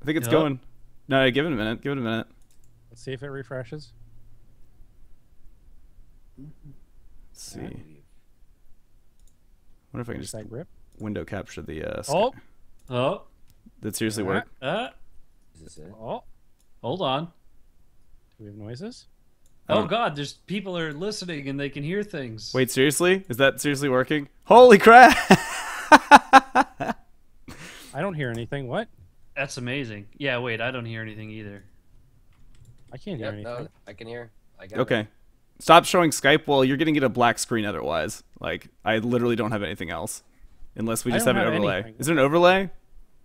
I think it's going. No, give it a minute. Let's see if it refreshes. Let's see. I wonder if I can just window capture the. Oh. Did it seriously work? Is this it? Oh. Hold on. Do we have noises? Oh God, there's people are listening and they can hear things. Wait, seriously? Is that seriously working? Holy crap! I don't hear anything. What? That's amazing. Yeah, wait, I don't hear anything either. I can't hear anything. No, I can hear. Okay. Stop showing Skype. Well, you're going to get a black screen otherwise. Like, I literally don't have anything else. Unless we just have an overlay. Anything. Is there an overlay?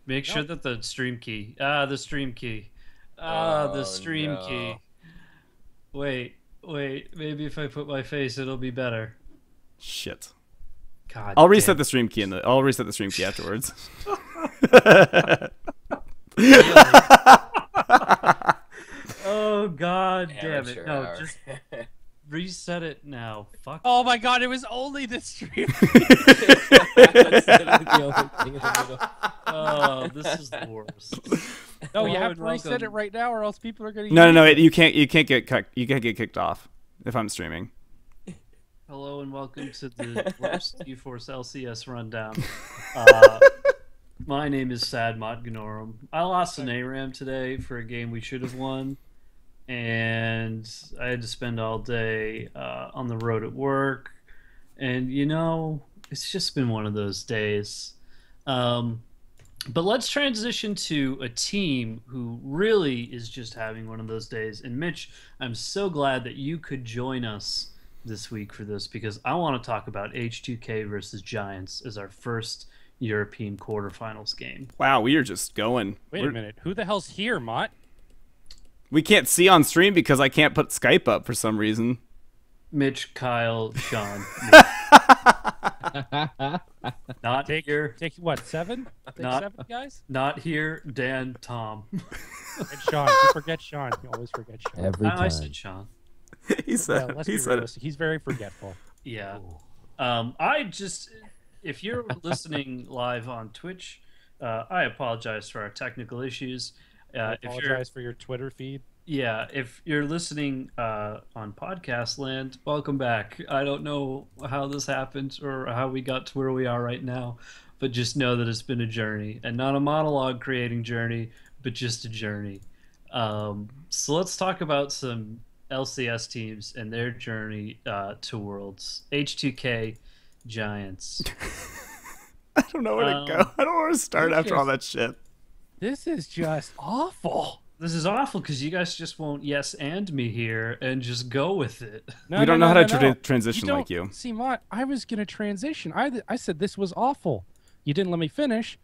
Make sure that the stream key. The stream key. The stream key. Wait. Maybe if I put my face, it'll be better. Shit. God. I'll reset the stream key I'll reset the stream key afterwards. Oh God damn it! No, just reset it now. Fuck. Oh my God! It was only the stream. Oh, this is the worst. No, you have to reset it right now, or else people are going to. No. You can't get kicked off if I'm streaming. Hello and welcome to the worst U-Force LCS rundown. My name is Sad Motganorum. I lost an ARAM today for a game we should have won, and I had to spend all day on the road at work, and it's just been one of those days. But let's transition to a team who really is just having one of those days. And Mitch, I'm so glad that you could join us this week for this, because I want to talk about H2K versus Giants as our first European quarterfinals game. Wow, we are just going. Wait a minute. Who the hell's here, Mott? We can't see on stream because I can't put Skype up for some reason. Mitch, Kyle, Sean. Not here. Take what, 7? Not 7 guys? Not here. Dan, Tom. And Sean. You forget Sean. You always forget Sean. Every time. I said Sean. He said. Let's be realistic. He's very forgetful. Yeah. If you're listening live on Twitch, I apologize for our technical issues. I apologize for your Twitter feed. Yeah, if you're listening on podcast land, welcome back. I don't know how this happened or how we got to where we are right now, but just know that it's been a journey, and not a monologue creating journey, but just a journey. So let's talk about some LCS teams and their journey to Worlds. H2K Giants. I don't know where to go. I don't know where to start after all that shit. This is just awful. This is awful because you guys just won't yes and me here and just go with it. We don't know how to transition like you. See, Mott, I was going to transition. I said this was awful. You didn't let me finish.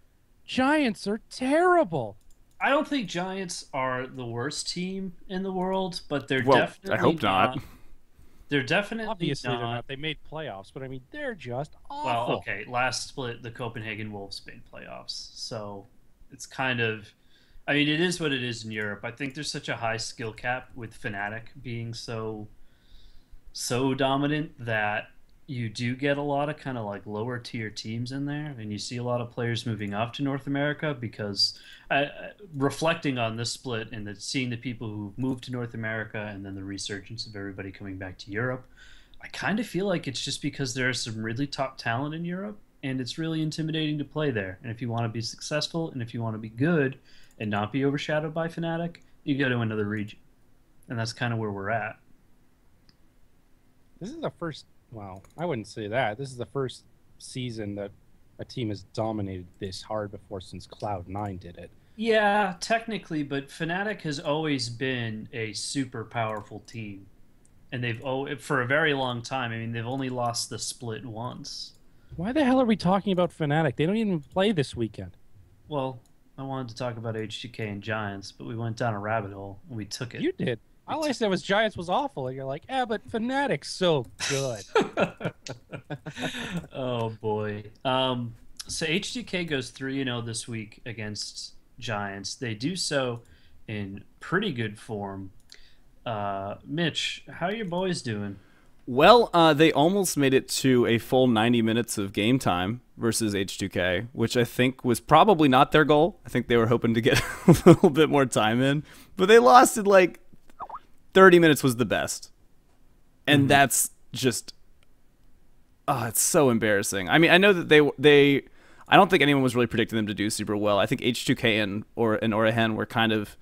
Giants are terrible. I don't think Giants are the worst team in the world, but they're definitely I hope not. They're definitely Obviously not. they're not. They made playoffs, but I mean, they're just awful. Well, okay, last split, the Copenhagen Wolves made playoffs, so it's kind of... I mean, it is what it is in Europe. I think there's such a high skill cap with Fnatic being so dominant that you do get a lot of kind of like lower tier teams in there, and you see a lot of players moving off to North America because reflecting on this split and seeing the people who moved to North America and then the resurgence of everybody coming back to Europe, I kind of feel like it's just because there's some really top talent in Europe, and it's really intimidating to play there. And if you want to be successful and if you want to be good and not be overshadowed by Fnatic, you go to another region. And that's kind of where we're at. This is the first... Well, I wouldn't say that. This is the first season that a team has dominated this hard before since Cloud9 did it. Yeah, technically, but Fnatic has always been a super powerful team. And they've, for a very long time, I mean, they've only lost the split once. Why the hell are we talking about Fnatic? They don't even play this weekend. Well, I wanted to talk about H2K and Giants, but we went down a rabbit hole and we took it. You did. All I said was Giants was awful, and you're like, but Fnatic's so good. Oh boy. So H2K goes 3-0 this week against Giants. They do so in pretty good form. Mitch, how are your boys doing? Well, they almost made it to a full 90 minutes of game time versus H2K, which I think was probably not their goal. I think they were hoping to get a little bit more time in, but they lost it like 30 minutes was the best. And that's just, oh, it's so embarrassing. I mean, I know that they I don't think anyone was really predicting them to do super well. I think H2K and Orahen were kind of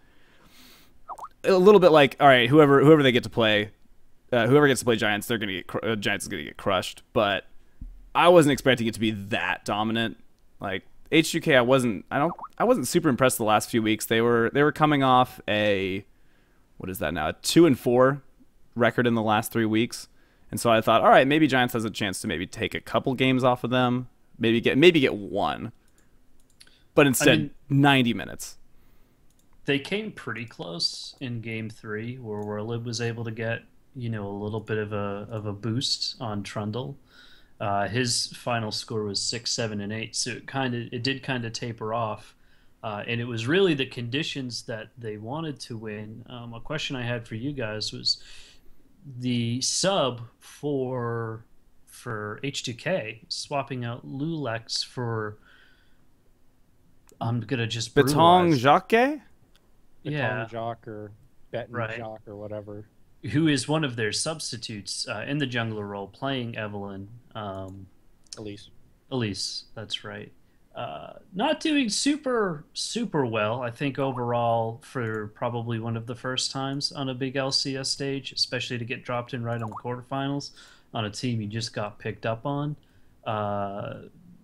a little bit like, all right, whoever they get to play, whoever gets to play Giants, they're gonna get Giants is gonna get crushed. But I wasn't expecting it to be that dominant. Like H2K, I wasn't super impressed the last few weeks. They were coming off a, what is that now, a 2-4 record in the last 3 weeks, and so I thought, all right, maybe Giants has a chance to maybe take a couple games off of them, maybe get one, but instead 90 minutes. They came pretty close in Game 3, where Werlib was able to get a little bit of a boost on Trundle. His final score was 6, 7, and 8, so it did kind of taper off. And it was really the conditions that they wanted to win. A question I had for you guys was the sub for H2K, swapping out Lulex for, I'm gonna just Betong Jacques? Yeah, Jacques or Beton Jacques or whatever. Who is one of their substitutes in the jungler role, playing Evelyn. Elise, that's right. Not doing super well, I think, overall, for probably one of the first times on a big LCS stage, especially to get dropped in right on the quarterfinals on a team you just got picked up on.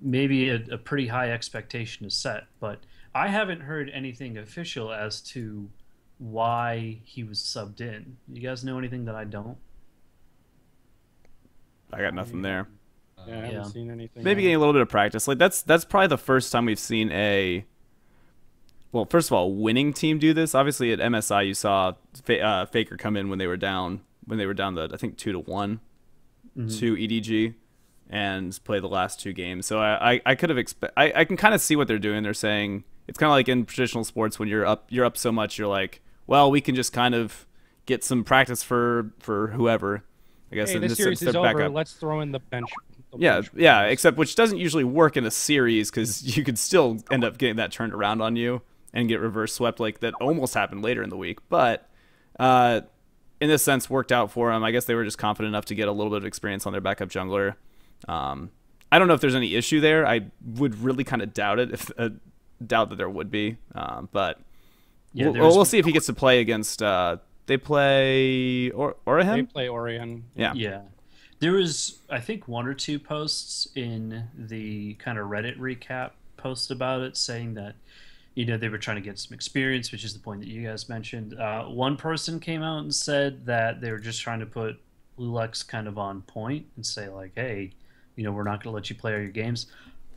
Maybe a pretty high expectation is set, but I haven't heard anything official as to why he was subbed in. You guys know anything that I don't? I got nothing there. Yeah, I haven't seen anything. Maybe getting a little bit of practice. Like that's probably the first time we've seen a, well, first of all, winning team do this. Obviously at MSI you saw Faker come in when they were down I think 2-1 to EDG and play the last 2 games. So I could have I can kind of see what they're doing. They're saying it's kind of like in traditional sports when you're up so much, you're like, well, we can just kind of get some practice for whoever. I guess hey, this series is over. Let's throw in the bench. Yeah, except which doesn't usually work in a series because you could still end up getting that turned around on you and get reverse swept like that almost happened later in the week. But in this sense, worked out for them. I guess they were just confident enough to get a little bit of experience on their backup jungler. I don't know if there's any issue there. I would really kind of doubt it. Doubt that there would be. But yeah, we'll see if he gets to play against. They play Orahen? They play Orahen. Yeah. There was, I think, 1 or 2 posts in the kind of Reddit recap post about it saying that, they were trying to get some experience, which is the point that you guys mentioned. One person came out and said that they were just trying to put Lulex kind of on point and say, like, hey, we're not going to let you play all your games.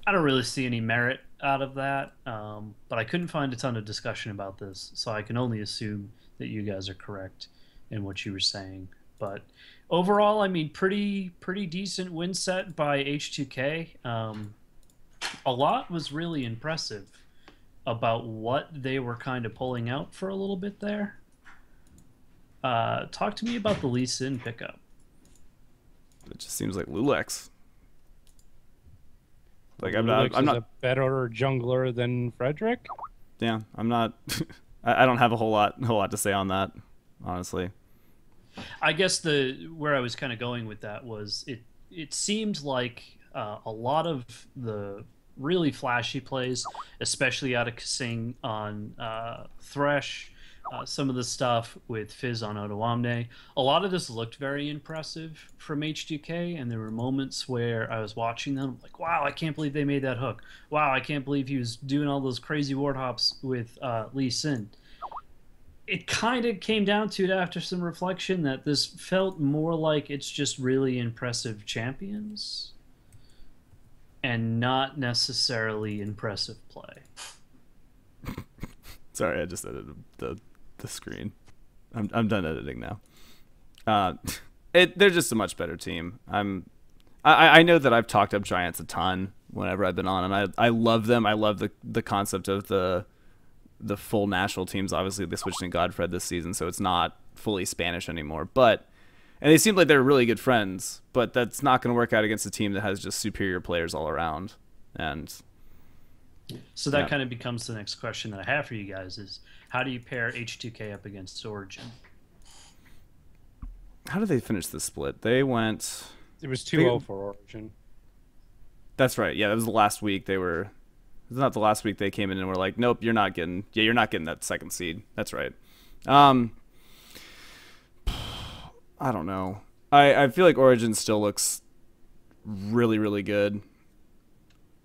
I don't really see any merit out of that, but I couldn't find a ton of discussion about this, so I can only assume that you guys are correct in what you were saying. But overall, I mean, pretty decent win set by H2K. A lot was really impressive about what they were kind of pulling out for a little bit there. Talk to me about the Lee Sin pickup. It just seems like Lulex. Like Lulex I'm not a better jungler than Frederick. Yeah, I'm not. I don't have a whole lot to say on that, honestly. I guess where I was kind of going with that was it seemed like a lot of the really flashy plays, especially out of Kasing on Thresh, some of the stuff with Fizz on Otoamne, a lot of this looked very impressive from H2K, and there were moments where I was watching them like, wow, I can't believe they made that hook. Wow, I can't believe he was doing all those crazy ward hops with Lee Sin. It kind of came down to it after some reflection that this felt more like it's just really impressive champions and not necessarily impressive play. Sorry, I just edited the screen. I'm done editing now. They're just a much better team. I know that I've talked up Giants a ton whenever I've been on, and I love them. I love the concept of the full national teams. Obviously, they switched in Godfred this season, so it's not fully Spanish anymore. But And they seemed like they were really good friends, but that's not going to work out against a team that has just superior players all around. And So that kind of becomes the next question that I have for you guys is how do you pair H2K up against Origin? how did they finish the split? They went. It was 2-0 for Origin. That's right. Yeah, that was the last week. They were. It's not the last week they came in and were like, nope, you're not getting. Yeah, you're not getting that second seed. That's right. I don't know. I feel like Origin still looks really, really good.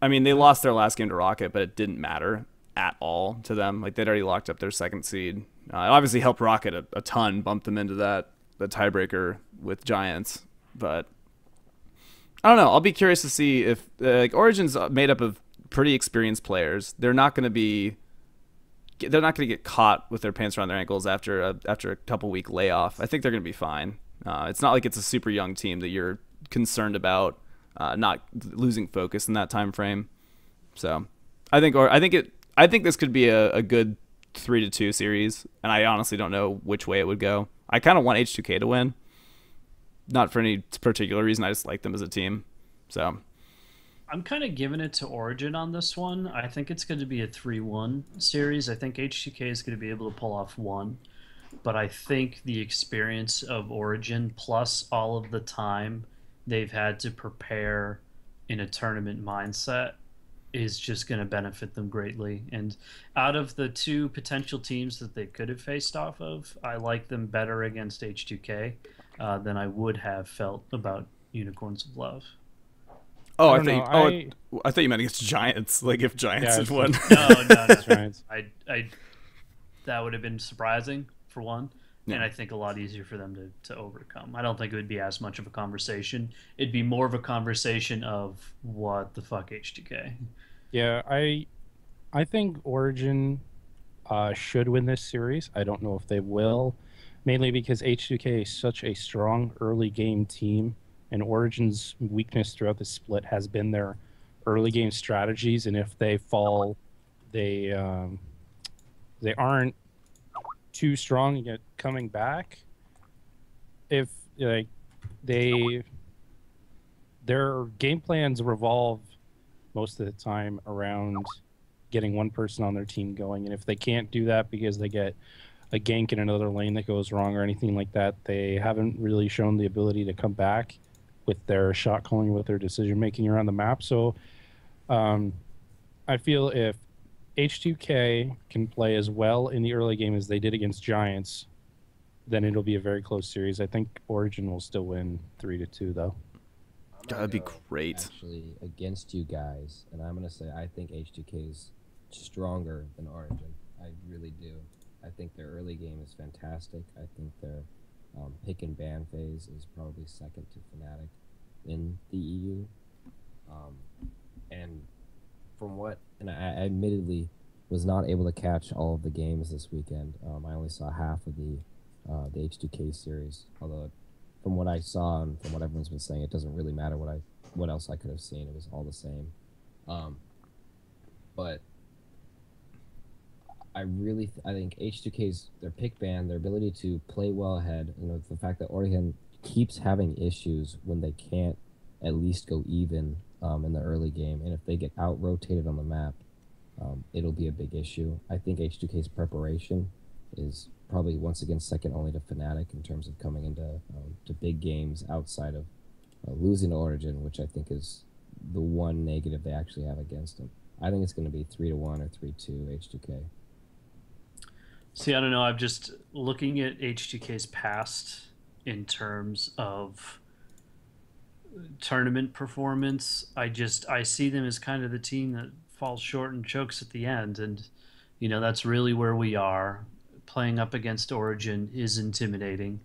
I mean, they lost their last game to Rocket, but it didn't matter at all to them. Like, they'd already locked up their second seed. It obviously helped Rocket a ton, bumped them into the tiebreaker with Giants. But I don't know. I'll be curious to see if like Origin's made up of pretty experienced players. They're not going to get caught with their pants around their ankles after a couple week layoff. I think they're going to be fine. It's not like it's a super young team that you're concerned about not losing focus in that time frame. So I think this could be a good 3-2 series, and I honestly don't know which way it would go. I kind of want H2K to win, not for any particular reason. I just like them as a team. So I'm kind of giving it to Origin on this one. I think it's going to be a 3-1 series. I think H2K is going to be able to pull off one. But I think the experience of Origin plus all of the time they've had to prepare in a tournament mindset is just going to benefit them greatly. And out of the two potential teams that they could have faced off of, I like them better against H2K than I would have felt about Unicorns of Love. Oh, I thought you meant against Giants. Like if Giants had won. No, that's right. I that would have been surprising for one, and I think a lot easier for them to overcome. I don't think it would be as much of a conversation. It'd be more of a conversation of what the fuck H2K. Yeah, I think Origin should win this series. I don't know if they will, mainly because H2K is such a strong early game team. And Origin's weakness throughout the split has been their early game strategies, and if they fall, they aren't too strong at coming back. If like their game plans revolve most of the time around getting one person on their team going, and if they can't do that because they get a gank in another lane that goes wrong or anything like that, they haven't really shown the ability to come back with their shot calling, with their decision making around the map. So I feel if H2K can play as well in the early game as they did against Giants, then it'll be a very close series. I think Origin will still win 3-2 though. That'd be great. Actually, against you guys, and I'm gonna say I think H2K is stronger than Origin. I really do. I think their early game is fantastic. I think their pick and ban phase is probably second to Fnatic in the EU. And from what, and I admittedly was not able to catch all of the games this weekend. I only saw half of the H2K series. Although, from what I saw and from what everyone's been saying, it doesn't really matter what else I could have seen. It was all the same. But I think H2K's their pick ban, their ability to play well ahead, the fact that Origin keeps having issues when they can't at least go even in the early game, and if they get out rotated on the map, it'll be a big issue. I think H2K's preparation is probably once again second only to Fnatic in terms of coming into to big games outside of losing to Origin, which I think is the one negative they actually have against them. I think it's going to be 3-1 or 3-2 H2K. See, I don't know. I'm just looking at H2K's past in terms of tournament performance. I see them as kind of the team that falls short and chokes at the end, and that's really where we are. Playing up against Origin is intimidating.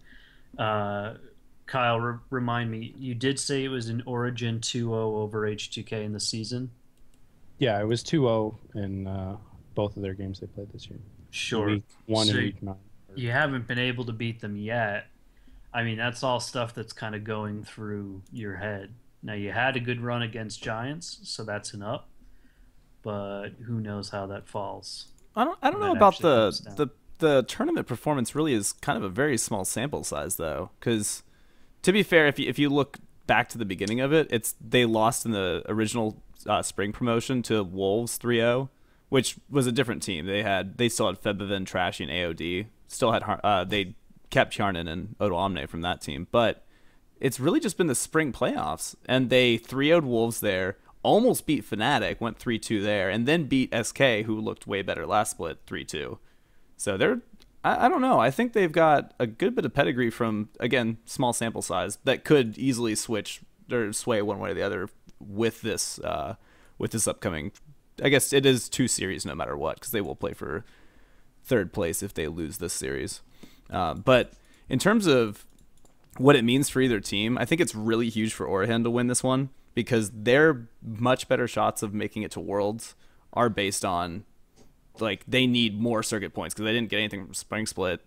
Kyle, remind me, you did say it was an Origin 2-0 over H2K in the season? Yeah, it was 2-0 in both of their games they played this year. Sure. Week 1 So and week 9. You haven't been able to beat them yet. I mean, that's all stuff that's kind of going through your head. Now, you had a good run against Giants, so that's an up. But who knows how that falls. I don't know about the tournament performance. Really is kind of a very small sample size though, because to be fair, if you look back to the beginning of it, they lost in the original spring promotion to Wolves 3-0, which was a different team. They still had Febvin, Trashy, and AOD. Still had they kept Hjarnan and Odo Omne from that team, but it's really just been the spring playoffs, and they 3-0'd Wolves there, almost beat Fnatic, went 3-2 there, and then beat SK, who looked way better last split, 3-2. So I don't know. I think they've got a good bit of pedigree from, again, small sample size that could easily switch or sway one way or the other with this upcoming. I guess it is 2 series no matter what, because they will play for 3rd place if they lose this series. But in terms of what it means for either team, I think it's really huge for Origen to win this one, because their much better shots of making it to Worlds are based on, like, they need more circuit points because they didn't get anything from Spring Split.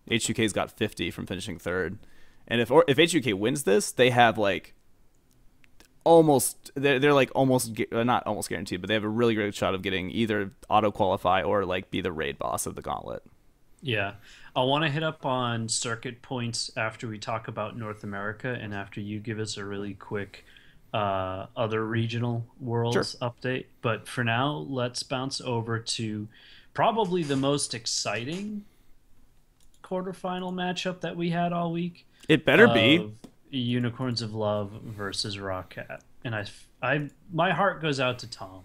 HUK's got 50 from finishing 3rd. And if HUK wins this, they have, like, they're like almost, not almost guaranteed, but they have a really great shot of getting either auto qualify or, like, be the raid boss of the gauntlet. Yeah. I want to hit up on circuit points after we talk about North America and after you give us a really quick other regional worlds update. But for now, let's bounce over to probably the most exciting quarterfinal matchup that we had all week. It better be Unicorns of Love versus Rockcat. And my heart goes out to Tom,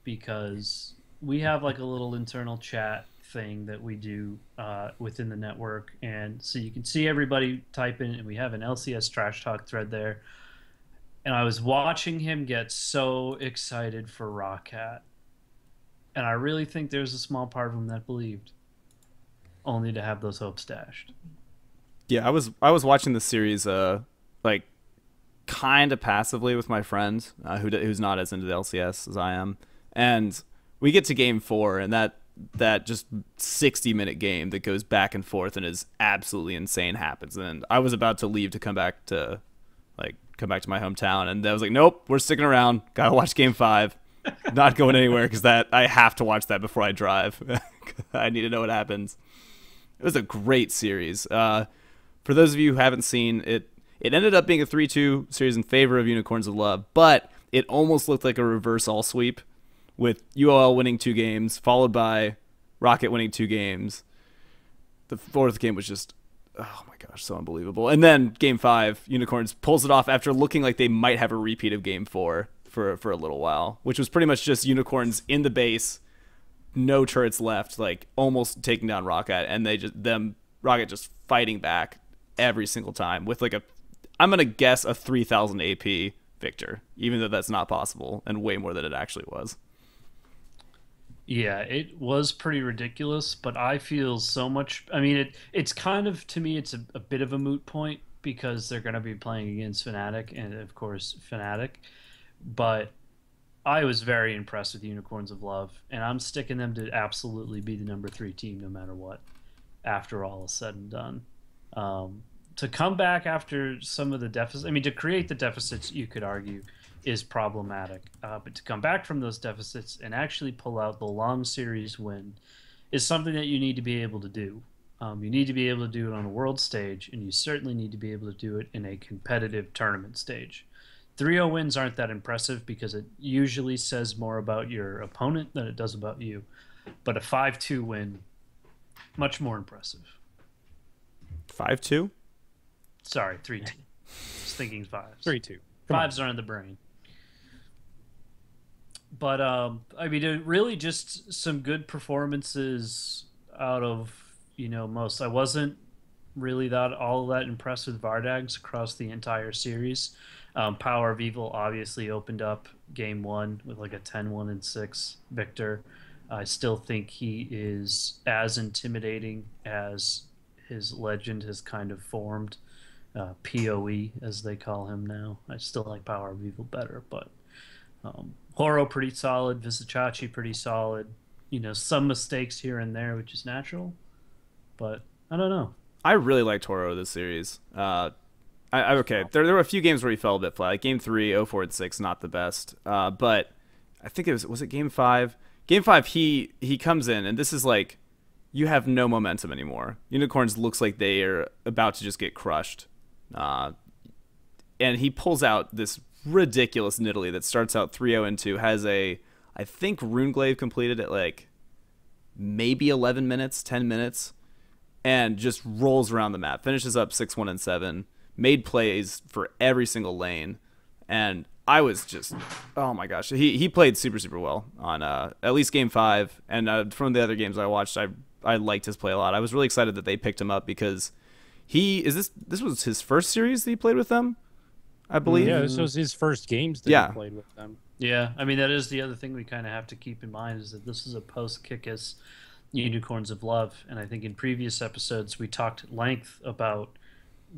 because we have like a little internal chat thing that we do within the network, and so you can see everybody type in, and we have an LCS trash talk thread there. And I was watching him get so excited for Rockcat, and I really think there's a small part of him that believed, only to have those hopes dashed. Yeah, I was watching the series like kind of passively with my friend who's not as into the LCS as I am, and we get to game 4, and that just 60-minute game that goes back and forth and is absolutely insane happens. And I was about to leave to come back to my hometown, and I was like, nope, we're sticking around. Gotta watch game 5. Not going anywhere, because I have to watch that before I drive. I need to know what happens. It was a great series. For those of you who haven't seen it, it ended up being a 3-2 series in favor of Unicorns of Love, but it almost looked like a reverse all sweep, with UOL winning 2 games, followed by Rocket winning 2 games. The 4th game was just, oh my gosh, so unbelievable. And then game 5, Unicorns pulls it off after looking like they might have a repeat of game 4 for a little while, which was pretty much just Unicorns in the base, no turrets left, like almost taking down Rocket, and Rocket just fighting back every single time with like I'm going to guess a 3,000 AP victor, even though that's not possible, and way more than it actually was. Yeah, it was pretty ridiculous, but I feel so much. I mean, it's kind of, to me, it's a bit of a moot point, because they're going to be playing against Fnatic, and of course Fnatic. But I was very impressed with Unicorns of Love, and I'm sticking them to absolutely be the number 3 team no matter what, after all is said and done. To come back after some of the deficits, I mean, to create the deficits, you could argue, is problematic. But to come back from those deficits and actually pull out the long series win is something that you need to be able to do. You need to be able to do it on a world stage, and you certainly need to be able to do it in a competitive tournament stage. 3-0 wins aren't that impressive, because it usually says more about your opponent than it does about you. But a 5-2 win, much more impressive. 5-2? Sorry, 3-2. Just thinking 5s. 3-2. 5s are in the brain. But I mean, really just some good performances out of, most. I wasn't really all that impressed with Vardags across the entire series. Power of Evil obviously opened up game 1 with like a 10-1-6 victor. I still think he is as intimidating as his legend has kind of formed. PoE, as they call him now. I still like Power of Evil better, but Horo pretty solid, Visachachi pretty solid. Some mistakes here and there, which is natural, but I don't know. I really liked Horo this series. Okay, there were a few games where he fell a bit flat. Like game 3, 0-4-6, not the best. But I think was it game 5? Game 5, he comes in, and this is like, you have no momentum anymore. Unicorns looks like they are about to just get crushed. and he pulls out this ridiculous Nidalee that starts out 3-0-2, has a, I think, Runeglaive completed at like maybe 11 minutes, 10 minutes, and just rolls around the map, finishes up 6-1-7, made plays for every single lane, and I was just, oh my gosh, he played super, super well on at least game 5, and from the other games I watched, I liked his play a lot. I was really excited that they picked him up because this was his first series that he played with them, I believe. Yeah, this was his first games that he played with them. Yeah, I mean, that is the other thing we kind of have to keep in mind is that this is a post-Kickus Unicorns of Love, and I think in previous episodes we talked at length about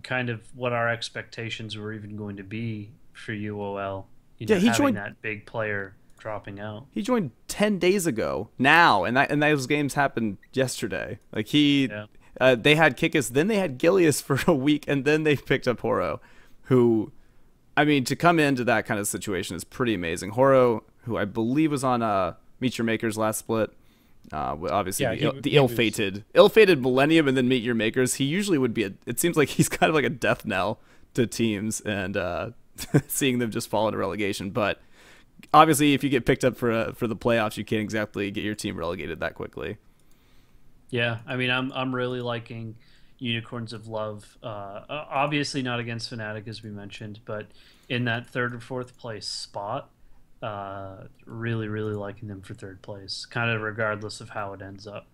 kind of what our expectations were even going to be for UOL. He joined that big player dropping out. He joined 10 days ago now, and those games happened yesterday. Like they had Kickus, then they had Gilius for a week, and then they picked up Horo, who, I mean, to come into that kind of situation is pretty amazing. Horo, who I believe was on Meet Your Makers last split, obviously the ill-fated Millennium and then Meet Your Makers. He usually would be it seems like he's kind of like a death knell to teams, and seeing them just fall into relegation. But obviously, if you get picked up for the playoffs, you can't exactly get your team relegated that quickly. Yeah, I mean, I'm really liking Unicorns of Love. Obviously not against Fnatic, as we mentioned, but in that third or fourth place spot, really, really liking them for third place, kind of regardless of how it ends up.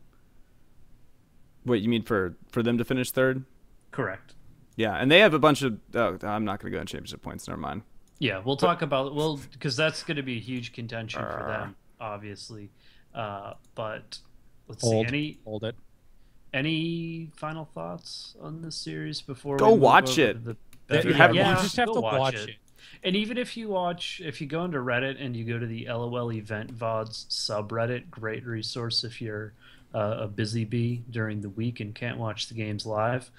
What, you mean for them to finish third? Correct. Yeah, and they have a bunch of... Oh, I'm not going to go in championship points. Never mind. Yeah, we'll talk about... Well, because that's going to be a huge contention for them, obviously. But let's see. Any final thoughts on this series before go watch it? You just have to watch it. And even if you go into Reddit and you go to the LOL Event VODs subreddit, great resource if you're a busy bee during the week and can't watch the games live.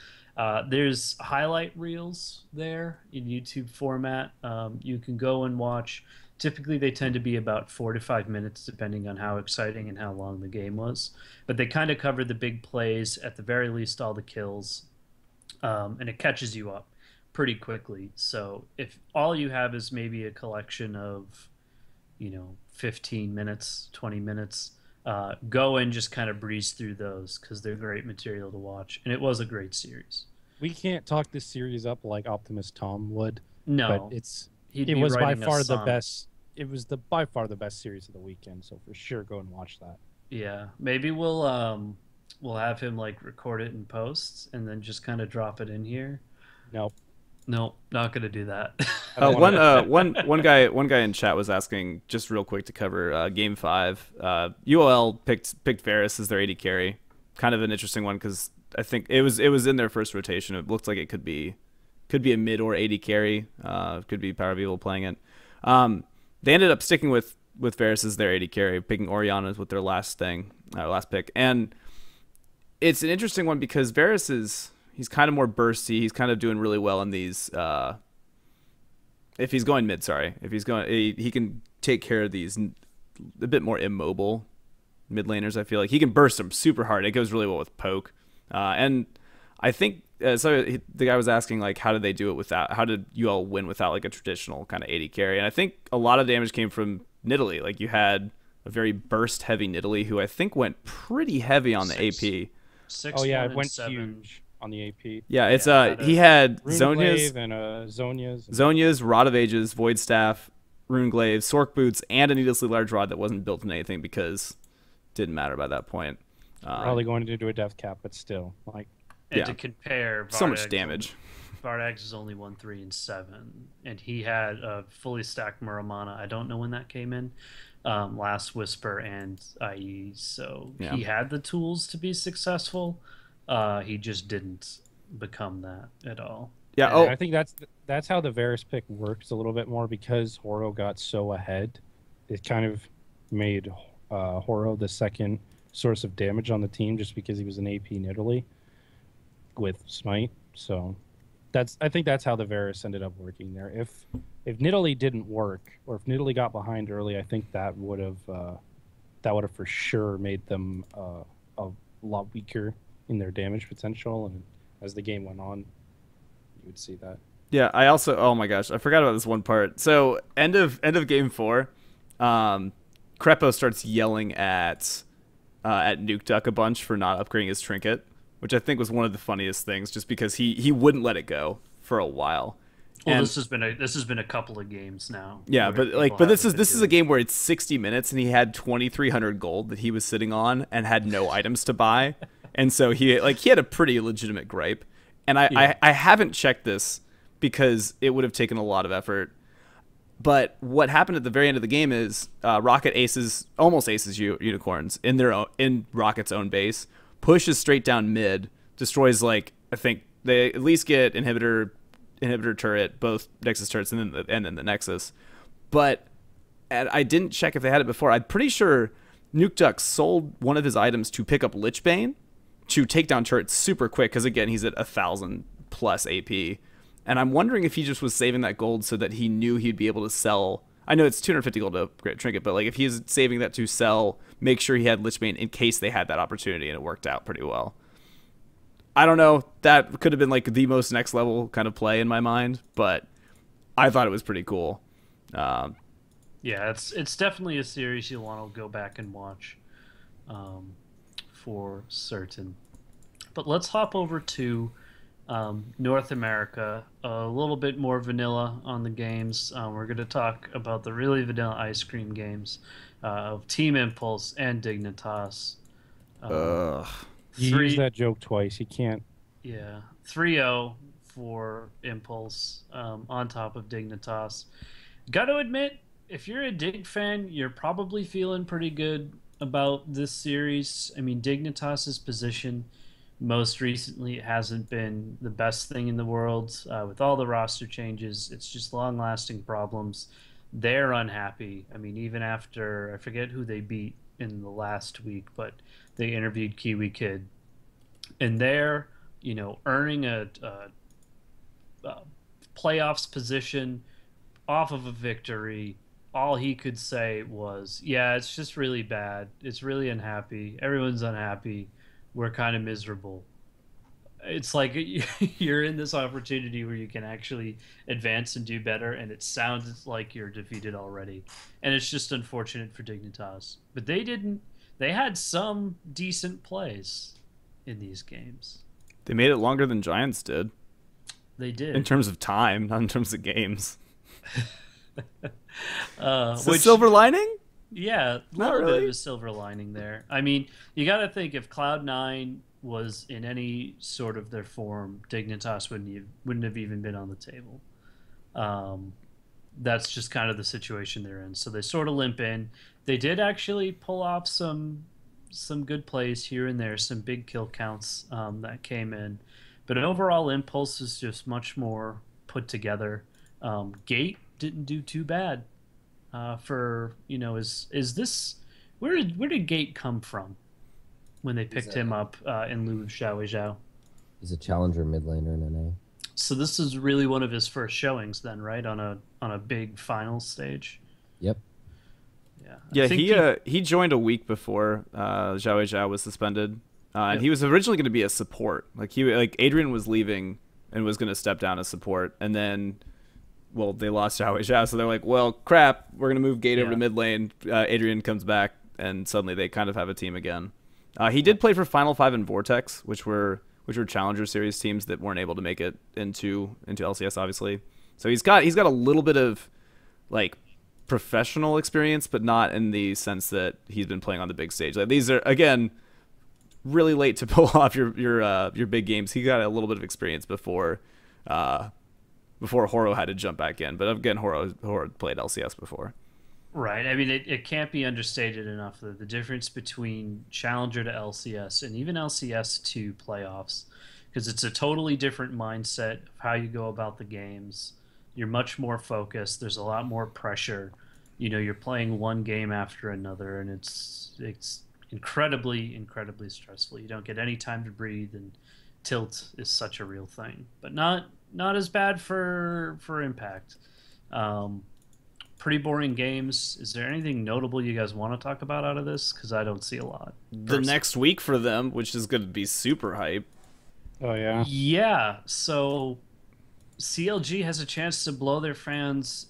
There's highlight reels there in YouTube format. You can go and watch. Typically, they tend to be about 4 to 5 minutes, depending on how exciting and how long the game was. But they kind of cover the big plays, at the very least, all the kills, and it catches you up pretty quickly. So if all you have is maybe a collection of, 15 minutes, 20 minutes, go and just kind of breeze through those because they're great material to watch. And it was a great series. We can't talk this series up like Optimus Tom would. No, but it was by far the best. It was by far the best series of the weekend. So for sure, go and watch that. Yeah, maybe we'll have him like record it in post and then just kind of drop it in here. Nope, not gonna do that. One guy in chat was asking, just real quick to cover game 5. UOL picked Varus as their AD carry. Kind of an interesting one because I think it was in their first rotation. It looked like it could be a mid or AD carry. Could be Power Evil playing it. They ended up sticking with Varus as their AD carry, picking Orianna with their last pick. And it's an interesting one because Varus he's kind of more bursty. He's kind of doing really well in these. If he's going mid, he can take care of these a bit more immobile mid laners. I feel like he can burst them super hard. It goes really well with poke, and I think the guy was asking like, how did they do it without? How did you all win without like a traditional kind of AD carry? And I think a lot of damage came from Nidalee. Like you had a very burst heavy Nidalee who I think went pretty heavy on the AP. It went huge on the AP. Yeah, it's he had Zhonya's and Zhonya's, Rod of Ages, Void Staff, Runeglaive, Sork Boots, and a needlessly large rod that wasn't built in anything because it didn't matter by that point. Probably going to do a death cap, but still, like. And to compare, so much damage. Vardags is only 1-3 and 7, and he had a fully stacked Muramana. I don't know when that came in. Last Whisper and IE, so he had the tools to be successful. He just didn't become that at all. Yeah, I think that's how the Varus pick works a little bit more because Horo got so ahead. It kind of made Horo the second source of damage on the team just because he was an AP Nidalee with Smite. So I think that's how the Varus ended up working there. If Nidalee didn't work, or if Nidalee got behind early, I think that would have for sure made them a lot weaker in their damage potential. And as the game went on, you would see that. Yeah, I also, oh my gosh, I forgot about this one part. So end of game 4, Crepo starts yelling at Nuke Duck a bunch for not upgrading his trinket, which I think was one of the funniest things, just because he wouldn't let it go for a while. Well, And this has been a couple of games now. yeah, where but like, people but this haven't is been this is a doing game where it's 60 minutes and he had 2,300 gold that he was sitting on and had no items to buy, and so he had a pretty legitimate gripe. And Yeah. I haven't checked this because it would have taken a lot of effort. But what happened at the very end of the game is Rocket almost aces unicorns in Rocket's own base, pushes straight down mid, destroys like I think they at least get inhibitor turret, both Nexus turrets, and then the Nexus. But I didn't check if they had it before. I'm pretty sure Nuke Duck sold one of his items to pick up Lich Bane to take down turrets super quick because again he's at 1,000 plus AP. And I'm wondering if he just was saving that gold so that he knew he'd be able to sell. I know it's 250 gold to upgrade a trinket, but like if he's saving that to sell, make sure he had Lich Bane in case they had that opportunity, and it worked out pretty well. I don't know. That could have been like the most next level kind of play in my mind, but I thought it was pretty cool. Yeah, it's definitely a series you want to go back and watch, for certain. But let's hop over to North America. A little bit more vanilla on the games. We're going to talk about the really vanilla ice cream games of Team Impulse and Dignitas. Ugh. You used that joke twice. You can't. Yeah, 3-0 for Impulse, on top of Dignitas. Got to admit, if you're a Dig fan, you're probably feeling pretty good about this series. I mean, Dignitas's position most recently hasn't been the best thing in the world. With all the roster changes, it's just long-lasting problems. They're unhappy. I mean, even after, I forget who they beat in the last week, but they interviewed Kiwi Kid, and they're, earning a playoffs position off of a victory. All he could say was, yeah, it's just really bad. It's really unhappy. Everyone's unhappy. We're kind of miserable. It's like you're in this opportunity where you can actually advance and do better, and it sounds like you're defeated already. And it's just unfortunate for Dignitas. But they didn't. They had some decent plays in these games. They made it longer than Giants did They did. in terms of time, not in terms of games. So Which, silver lining? yeah, a Not little bit really. of a silver lining there. I mean, you got to think if Cloud9 was in any sort of their form, Dignitas wouldn't have even been on the table. That's just kind of the situation they're in. So they sort of limp in. They did actually pull off some good plays here and there, some big kill counts that came in. But overall, Impulse is just much more put together. Gate didn't do too bad. Is this where did Gate come from when they picked him up in lieu of Xiao Zhao? He's a challenger mid laner in NA. So this is really one of his first showings, then, right, on a big finals stage. Yep. Yeah. Yeah, I think he joined a week before Zhao Zhao was suspended, and he was originally going to be a support. Like Adrian was leaving and was going to step down as support, and then, well, they lost Zhao Zhao, so they're like, well, crap, we're going to move Gate over to mid lane. Adrian comes back, and suddenly they kind of have a team again. He did play for Final Five and Vortex, which were Challenger Series teams that weren't able to make it into LCS, obviously. So he's got a little bit of like professional experience, but not in the sense that he's been playing on the big stage. Like, these are, again, really late to pull off your big games. He got a little bit of experience before Horo had to jump back in. But again, Horo played LCS before. Right. I mean, it can't be understated enough that the difference between Challenger to LCS and even LCS to playoffs, because it's a totally different mindset of how you go about the games. You're much more focused. There's a lot more pressure. You're playing one game after another, and it's incredibly, incredibly stressful. You don't get any time to breathe, and tilt is such a real thing. But not as bad for Impact. Pretty boring games. Is there anything notable you guys want to talk about out of this? Because I don't see a lot. The next week for them, which is going to be super hype. Oh yeah. Yeah. So CLG has a chance to blow their fans'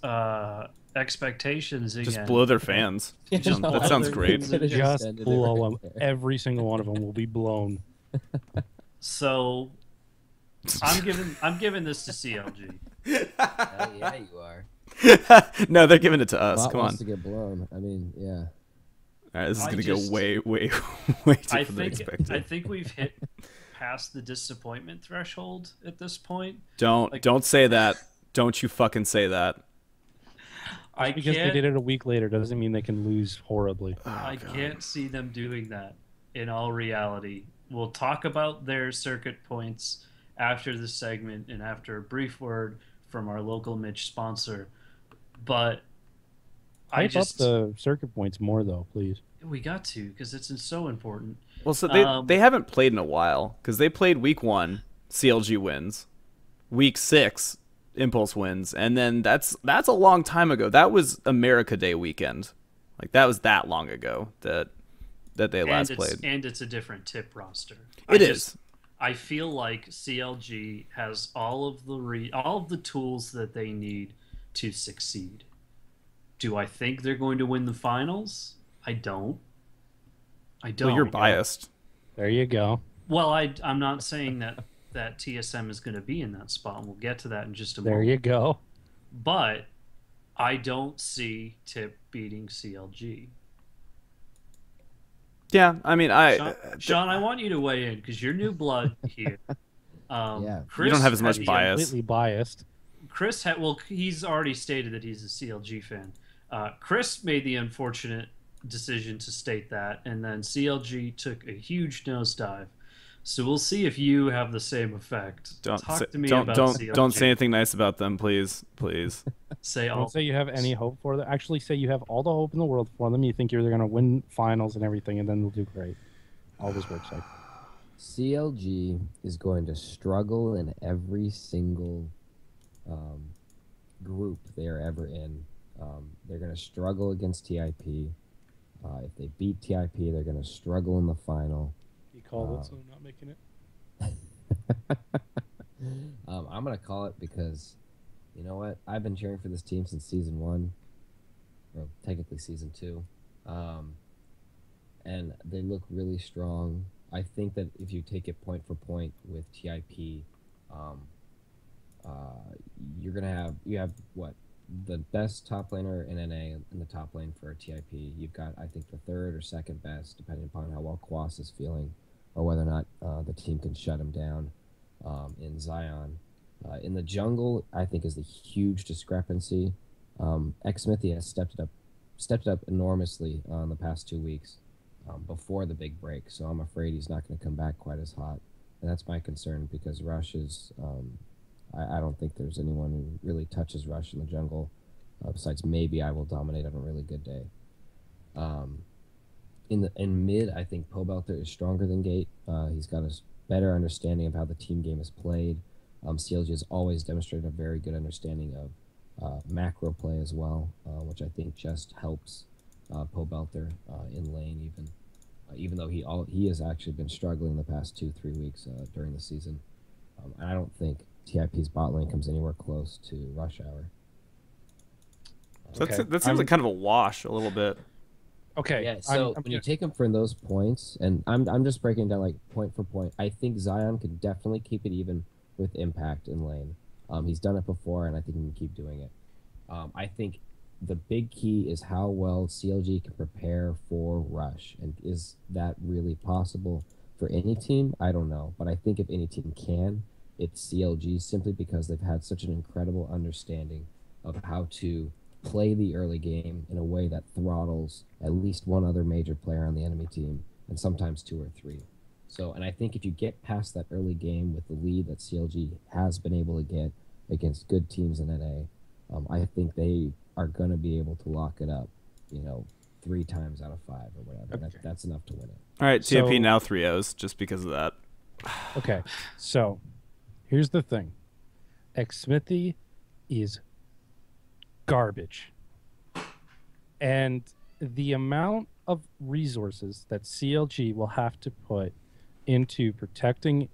expectations again. Just blow their fans. Just That blow sounds their great. fans Could've again. just Just ended it blow right them. there. Every single one of them will be blown. So I'm giving this to CLG. Hell yeah, you are. No, they're giving it to us. Bot Come on. wants to get blown. I mean, yeah. All right, this is I going to just- go way too I further than expected. think we've hit past the disappointment threshold at this point. Don't say that. Don't you fucking say that. I Because they can't did it a week later doesn't mean they can lose horribly. I can't see them doing that in all reality. We'll talk about their circuit points after this segment and after a brief word from our local Mitch sponsor. But I Hype just up the circuit points more, though, please. we got to because it's so important. Well, so Um, they haven't played in a while because they played week 1, CLG wins, week 6, Impulse wins, and then that's a long time ago. That was America Day weekend, like that was that long ago that they last played. And it's a different tip roster. It is. I feel like CLG has all of the tools that they need to succeed. Do I think they're going to win the finals? I don't. Well, you're biased. There you go. Well, I'm not saying that TSM is going to be in that spot, and we'll get to that in just a There moment. you go. But I don't see Tip beating CLG. Yeah, I mean, Sean, I want you to weigh in because you're new blood here. Yeah. Chris You don't have as much had- bias. Completely biased. Chris had, well, he's already stated that he's a CLG fan. Chris made the unfortunate decision to state that, and then CLG took a huge nosedive. So we'll see if you have the same effect. Talk to me about CLG. Don't say anything nice about them, please. Say all. Don't say you have any hope for them. Actually, say you have all the hope in the world for them. You think you're going to win finals and everything, and then they'll do great. Always works like. CLG is going to struggle in every single group they are ever in. They're going to struggle against TIP. If they beat TIP, they're going to struggle in the final. He called it, so I'm not making it. I'm going to call it because, you know what? I've been cheering for this team since season 1, or technically season 2. And they look really strong. I think that if you take it point for point with TIP, you're going to have what? The best top laner in NA in the top lane for TIP. You've got, I think, the third or second best, depending upon how well Quas is feeling, or whether or not the team can shut him down in Zion. In the jungle, I think is the huge discrepancy. Xmithy has stepped it up enormously in the past 2 weeks before the big break. So I'm afraid he's not going to come back quite as hot, and that's my concern because Rush is. I don't think there's anyone who really touches Rush in the jungle, besides maybe I Will Dominate on a really good day. In mid, I think Pobelter is stronger than Gate. He's got a better understanding of how the team game is played. CLG has always demonstrated a very good understanding of macro play as well, which I think just helps Pobelter in lane even though he has actually been struggling the past 2-3 weeks during the season. And I don't think TIP's bot lane comes anywhere close to Rush Hour. So Okay. that seems like kind of a wash a little bit. Okay. Yeah, so when you take him from those points, and I'm just breaking it down like point for point, I think Zion could definitely keep it even with Impact in lane. He's done it before, and I think he can keep doing it. I think the big key is how well CLG can prepare for Rush, and is that really possible for any team? I don't know, but I think if any team can, it's CLG, simply because they've had such an incredible understanding of how to play the early game in a way that throttles at least one other major player on the enemy team, and sometimes 2 or 3. So, and I think if you get past that early game with the lead that CLG has been able to get against good teams in NA, I think they are going to be able to lock it up, 3 times out of 5 or whatever. Okay. That's enough to win it. All right, TIP So- now 3-0s just because of that. Okay, so here's the thing. Xmithy is garbage. And the amount of resources that CLG will have to put into protecting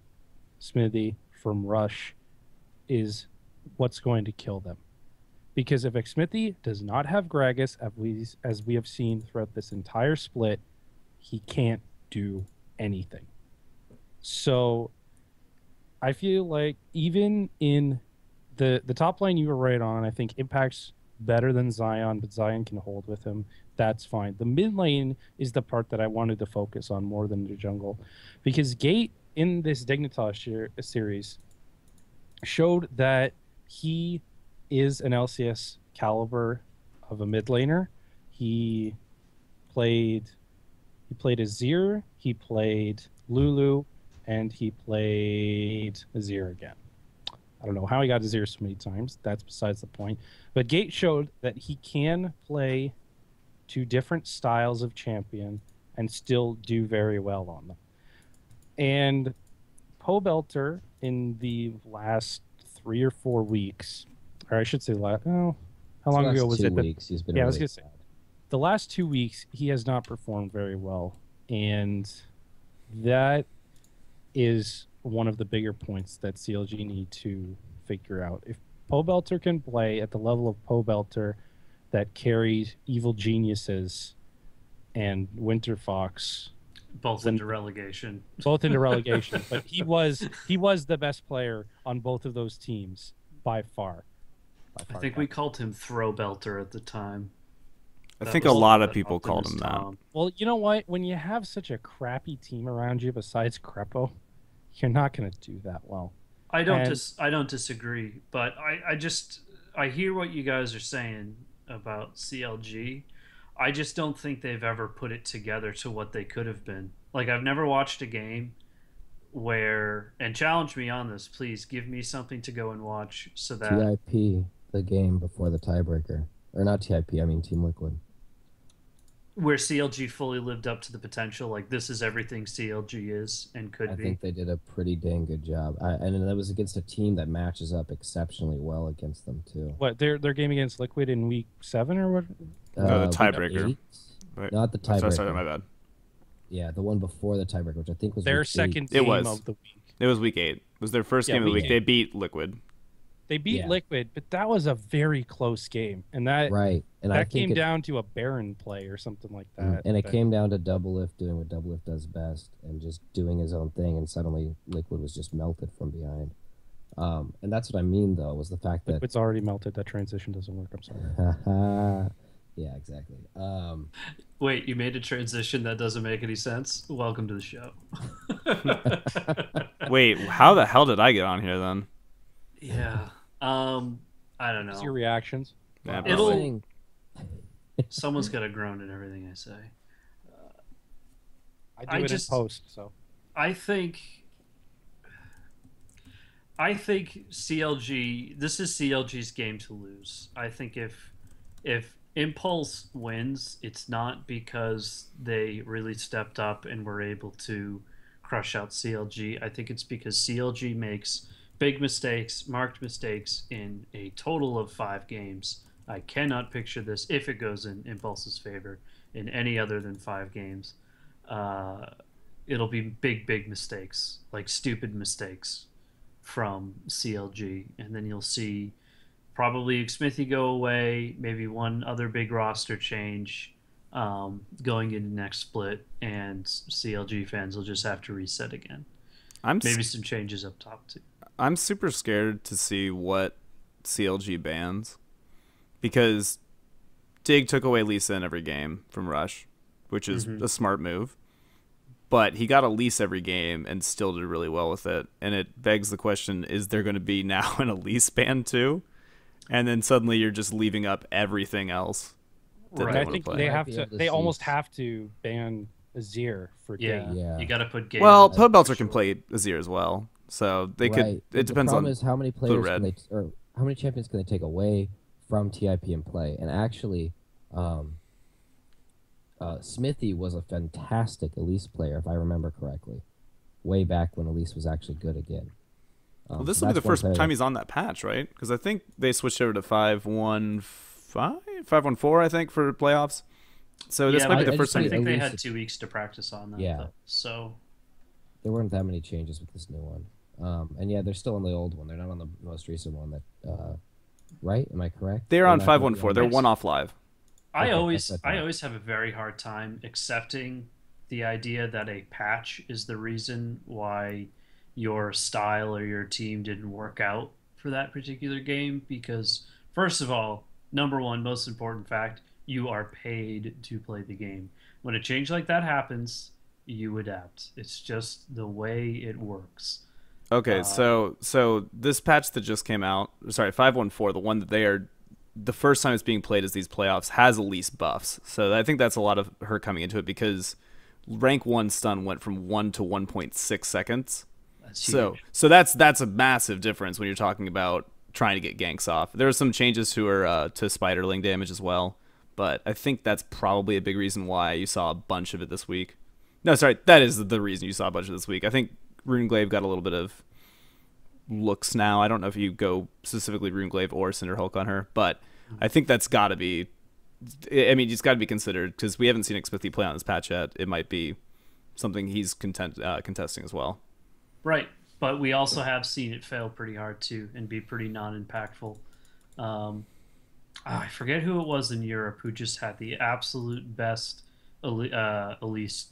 Smithy from Rush is what's going to kill them. Because if Xmithie does not have Gragas, as we have seen throughout this entire split, he can't do anything. So I feel like even in the top lane you were right on, I think Impact's better than Zion, but Zion can hold with him. That's fine. The mid lane is the part that I wanted to focus on more than the jungle. Because Gate in this Dignitas series showed that he is an LCS caliber of a mid laner. He played Azir, he played Lulu, and he played Azir again. I don't know how he got Azir so many times. That's besides the point. But Gate showed that he can play two different styles of champion and still do very well on them. And Pobelter in the last 3 or 4 weeks, or I should say, how long ago was it? Weeks, he's been I was really gonna say, the last 2 weeks he has not performed very well, and that is one of the bigger points that CLG need to figure out. If Pobelter can play at the level of Pobelter that carries Evil Geniuses and Winter Fox both into relegation. Both into relegation, but he was the best player on both of those teams by far. I think we called him Throw Belter at the time. I think a lot of people called him that. Well, you know what? When you have such a crappy team around you besides Crepo, you're not going to do that well. I don't disagree, but I hear what you guys are saying about CLG. I just don't think they've ever put it together to what they could have been. Like, I've never watched a game where, and challenge me on this, please give me something to go and watch so that TIP, the game before the tiebreaker, or not TIP, I mean Team Liquid, where CLG fully lived up to the potential. Like, this is everything CLG is and could be. I think they did a pretty dang good job. And that was against a team that matches up exceptionally well against them too. What, their game against Liquid in week 7 or what? No, the tiebreaker. Not the tiebreaker. Sorry, my bad. Yeah, the one before the tiebreaker, which I think was their second game of the week. It was week 8. It was their first game of the week. They beat Liquid. They beat Liquid, but that was a very close game, and that came down to a Baron play or something like that. And it came down to Doublelift doing what Doublelift does best and just doing his own thing, and suddenly Liquid was just melted from behind. And that's what I mean, though, was the fact that Liquid's already melted. That transition doesn't work. I'm sorry. Yeah, exactly. Wait, you made a transition that doesn't make any sense? Welcome to the show. Wait, how the hell did I get on here then? Yeah. I don't know. What's your reactions? Yeah, someone's got to groan in everything I say. I do it in post, so. I think CLG, this is CLG's game to lose. I think if Impulse wins, it's not because they really stepped up and were able to crush out CLG. I think it's because CLG makes big mistakes, marked mistakes in a total of 5 games. I cannot picture this, if it goes in Impulse's favor, in any other than 5 games. It'll be big mistakes, like stupid mistakes from CLG. And then you'll see probably Xmithie go away, maybe one other big roster change going into next split, and CLG fans will just have to reset again. Maybe some changes up top too. I'm super scared to see what CLG bans, because Dig took away Lisa in every game from Rush, which is a smart move. But he got a Elise every game and still did really well with it. And it begs the question, is there going to be now an Elise ban too? And then suddenly you're just leaving up everything else. Right. I think they have to. They almost have to ban Azir for Gate. Yeah, you got to put Gate. Well, Pobelter can play Azir as well, so they could. It depends on. The problem is how many players can they, or how many champions can they take away from TIP and play? And actually, Xmithie was a fantastic Elise player, if I remember correctly, way back when Elise was actually good again. Well, this will be the first time he's on that patch, right? Because I think they switched over to 5.1.5, 5.1.4, I think, for playoffs. So this might be the first time. I think they had 2 weeks to practice on that. Yeah. Though, so there weren't that many changes with this new one. And yeah, they're still on the old one. They're not on the most recent one. Right? Am I correct? They're They're on not going to be 514. on They're the. one off live. I Okay, that's always what I I thought. always have a very hard time accepting the idea that a patch is the reason why your style or your team didn't work out for that particular game because first of all, number one, most important fact, you are paid to play the game. When a change like that happens, you adapt. It's just the way it works. Okay, Uh, so this patch that just came out, sorry, 514, the one that they are the first time it's being played as these playoffs has least buffs. So I think that's a lot of her coming into it because rank 1 stun went from 1 to 1.6 seconds. that's So huge. so that's a massive difference when you're talking about trying to get ganks off. There were some changes to her to spiderling damage as well, but I think that's probably a big reason why you saw a bunch of it this week. No, sorry, that is the reason you saw a bunch of it this week. I think Runeglaive got a little bit of looks now. I don't know if you go specifically Runeglaive or Cinderhulk on her, but I think that's got to be. I mean, it's got to be considered because we haven't seen Xpithy play on this patch yet. It might be something he's contesting as well. Right. But we also have seen it fail pretty hard too and be pretty non-impactful. Um, I forget who it was in Europe who just had the absolute best Elise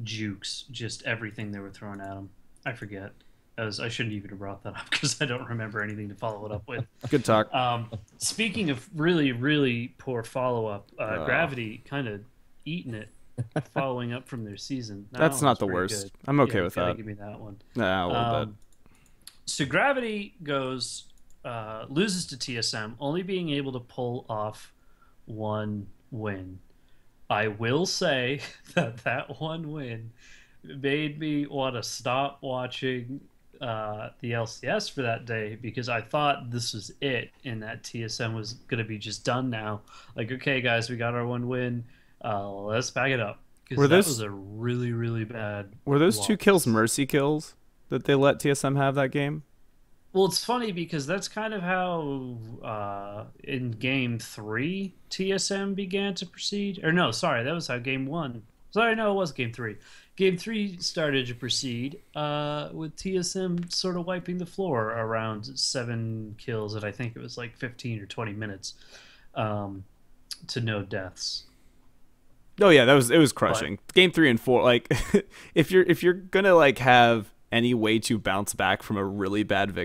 jukes, just everything they were throwing at him. I forget. I shouldn't even have brought that up because I don't remember anything to follow it up with. Good talk. Speaking of really, really poor follow-up, Gravity kind of eating it, following up from their season. That That's one not was the pretty worst. good. I'm okay Yeah, with gotta that. give me that one. Nah, a little bit. So Gravity loses to TSM, only being able to pull off one win. I will say that one win made me want to stop watching the LCS for that day because I thought this was it and that TSM was going to be just done now. Like, okay, guys, we got our one win. Let's back it up Were because that was those a really, really bad were those two kills loss. mercy kills that they let TSM have that game? Well, it's funny because that's kind of how in game three TSM began to proceed. Or no, sorry, that was how game one. Sorry, no, it was game three. Game three started to proceed with TSM sort of wiping the floor around 7 kills, and I think it was like 15 or 20 minutes um, to no deaths. Oh yeah, it was But crushing. Game 3 and 4, like if you're gonna like have any way to bounce back from a really bad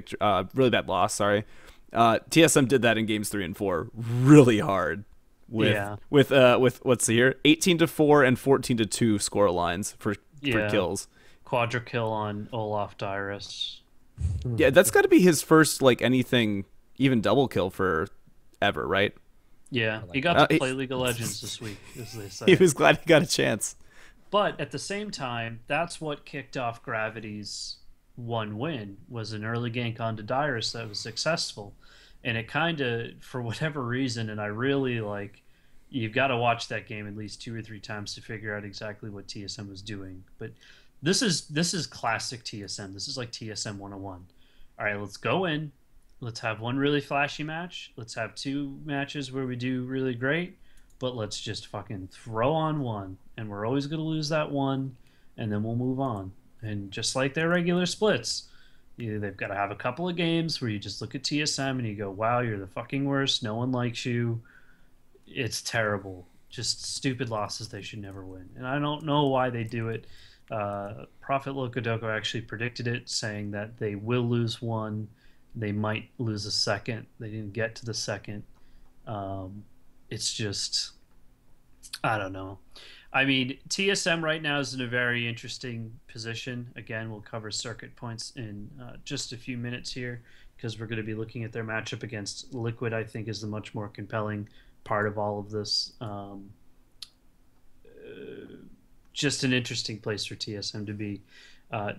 really bad loss, sorry. TSM did that in games 3 and 4 really hard with yeah, with what's here 18-4 and 14-2 score lines for yeah, kills. quadra kill on Olaf Dyrus. Yeah, that's got to be his first like anything even double kill for ever, right? Yeah, he like got Uh, to he- play League of Legends this week, as they He say. was glad he got a chance. But at the same time, that's what kicked off Gravity's one win was an early gank onto Dyrus that was successful. And it kind of, for whatever reason, and I really like, you've got to watch that game at least 2 or 3 times to figure out exactly what TSM was doing. But this is classic TSM. This is like TSM 101. All right, let's go in. Let's have one really flashy match. Let's have 2 matches where we do really great, but let's just fucking throw on one. And we're always going to lose that one, and then we'll move on. And just like their regular splits, they've got to have a couple of games where you just look at TSM and you go, wow, you're the fucking worst. No one likes you. It's terrible. Just stupid losses they should never win. And I don't know why they do it. Prophet Lokodoko actually predicted it, saying that they will lose one. They might lose a second. They didn't get to the second. It's just, I don't know. I mean, TSM right now is in a very interesting position. Again, we'll cover circuit points in just a few minutes here because we're going to be looking at their matchup against Liquid. I think is the much more compelling part of all of this. Just an interesting place for TSM to be.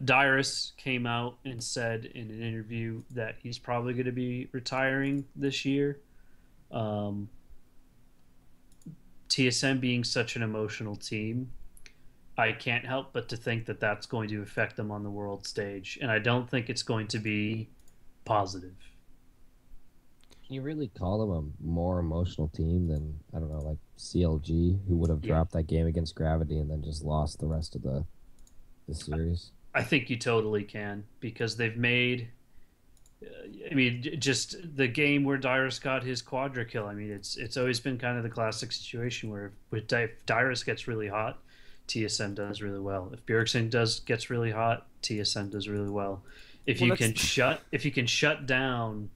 Dyrus came out and said in an interview that he's probably going to be retiring this year. Um, TSM being such an emotional team, I can't help but to think that that's going to affect them on the world stage, and I don't think it's going to be positive. Can you really call them a more emotional team than, I don't know, like CLG, who would have Yeah. dropped that game against Gravity and then just lost the rest of the series? I think you totally can because they've made. I mean, just the game where Dyrus got his quadra kill. I mean, it's always been kind of the classic situation where if Dyrus gets really hot, TSM does really well. If Bjergsen gets really hot, TSM does really well. Well, If you can shut down,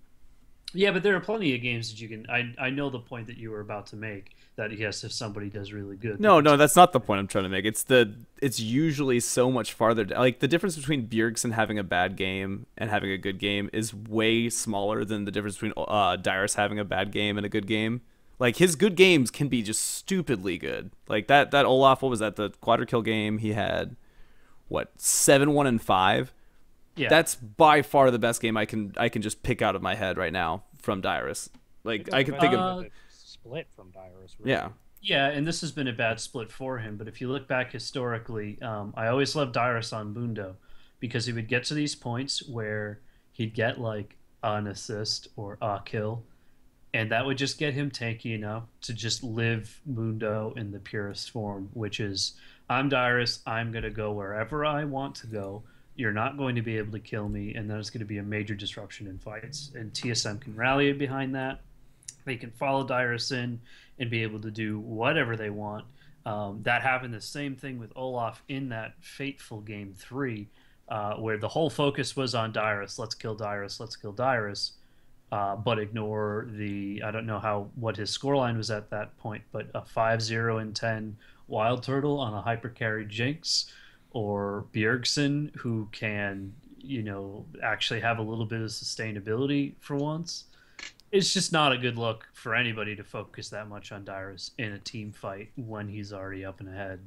yeah, but there are plenty of games that you can. I know the point that you were about to make. That yes, if somebody does really good, No, that's not the point I'm trying to make. It's usually so much farther. Like the difference between Bjergsen having a bad game and having a good game is way smaller than the difference between Dyrus having a bad game and a good game. Like his good games can be just stupidly good. Like that Olaf, what was that? The quadra kill game he had, what 7-1 and 5. yeah, That's by far the best game I can just pick out of my head right now from Dyrus. Like I can think of split from Dyrus. Really. yeah. yeah, and this has been a bad split for him. But if you look back historically, I always loved Dyrus on Mundo because he would get to these points where he'd get like an assist or a kill, and that would just get him tanky enough to just live Mundo in the purest form, which is I'm Dyrus, I'm gonna go wherever I want to go. You're not going to be able to kill me, and there's going to be a major disruption in fights. And TSM can rally behind that. They can follow Dyrus in and be able to do whatever they want. That happened the same thing with Olaf in that fateful game 3, where the whole focus was on Dyrus. Let's kill Dyrus. Let's kill Dyrus. But ignore I don't know what his scoreline was at that point, but a 5-0 and 10 Wild Turtle on a hypercarry Jinx, or Bjergsen, who can, actually have a little bit of sustainability for once. It's just not a good look for anybody to focus that much on Dyrus in a team fight when he's already up and ahead.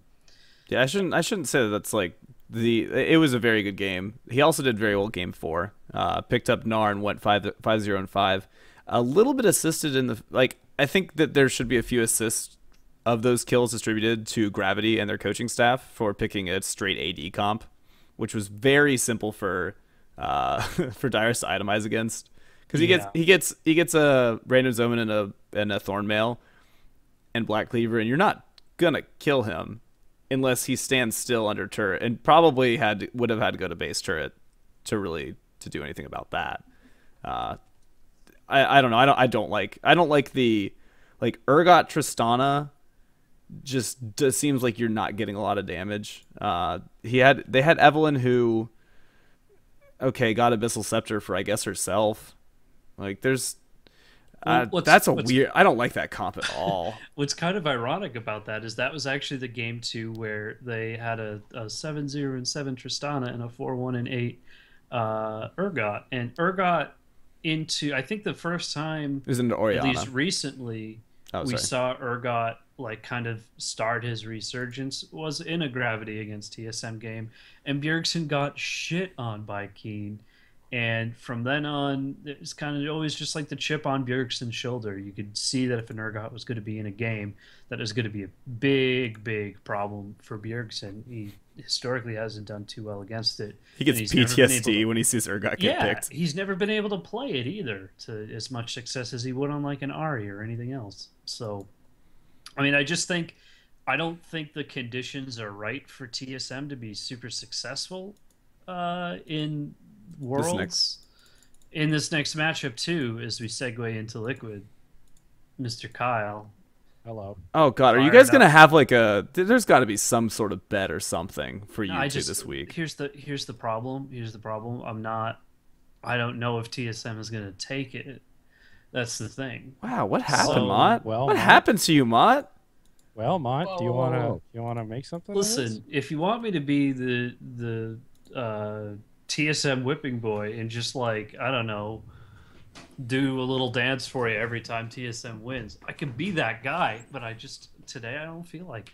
Yeah, I shouldn't say that's like it was a very good game. He also did very well game 4. Picked up Gnar and went 5-0 and 5. A little bit assisted in I think that there should be a few assists of those kills distributed to Gravity and their coaching staff for picking a straight AD comp, which was very simple for for Dyrus to itemize against, because he gets a random Zoman and a Thornmail and Black Cleaver, and you're not gonna kill him unless he stands still under turret, and probably would have had to go to base turret to do anything about that. I don't know. I don't like the Urgot Tristana. Just seems like you're not getting a lot of damage. They had Evelyn, who got Abyssal Scepter for I guess herself. Like there's weird. I don't like that comp at all. What's kind of ironic about that is that was actually the game 2 where they had a 7-0 and 7 Tristana and a 4-1 and 8 Urgot, and Urgot into I think the first time it was into Orianna. At least recently we saw Urgot kind of start his resurgence was in a Gravity against TSM game, and Bjergsen got shit on by Keen, and from then on it's kind of always just like the chip on Bjergsen's shoulder. You could see that if an Urgot was going to be in a game, that is going to be a big problem for Bjergsen. He historically hasn't done too well against it. He gets PTSD when he sees Urgot get picked. He's never been able to play it either to as much success as he would on like an Ahri or anything else. So I mean, I don't think the conditions are right for TSM to be super successful in Worlds. In this next matchup, too, as we segue into Liquid, Mr. Kyle. Hello. Oh, God. Are you guys going to have there's got to be some sort of bet or something for you two this week. Here's the problem. I don't know if TSM is going to take it. That's the thing. What happened, Mott? What Mott? Happened to you, Mott? Well, Mott, do you wanna make something? Listen, if you want me to be the TSM whipping boy and just I don't know, do a little dance for you every time TSM wins, I can be that guy. But today I don't feel like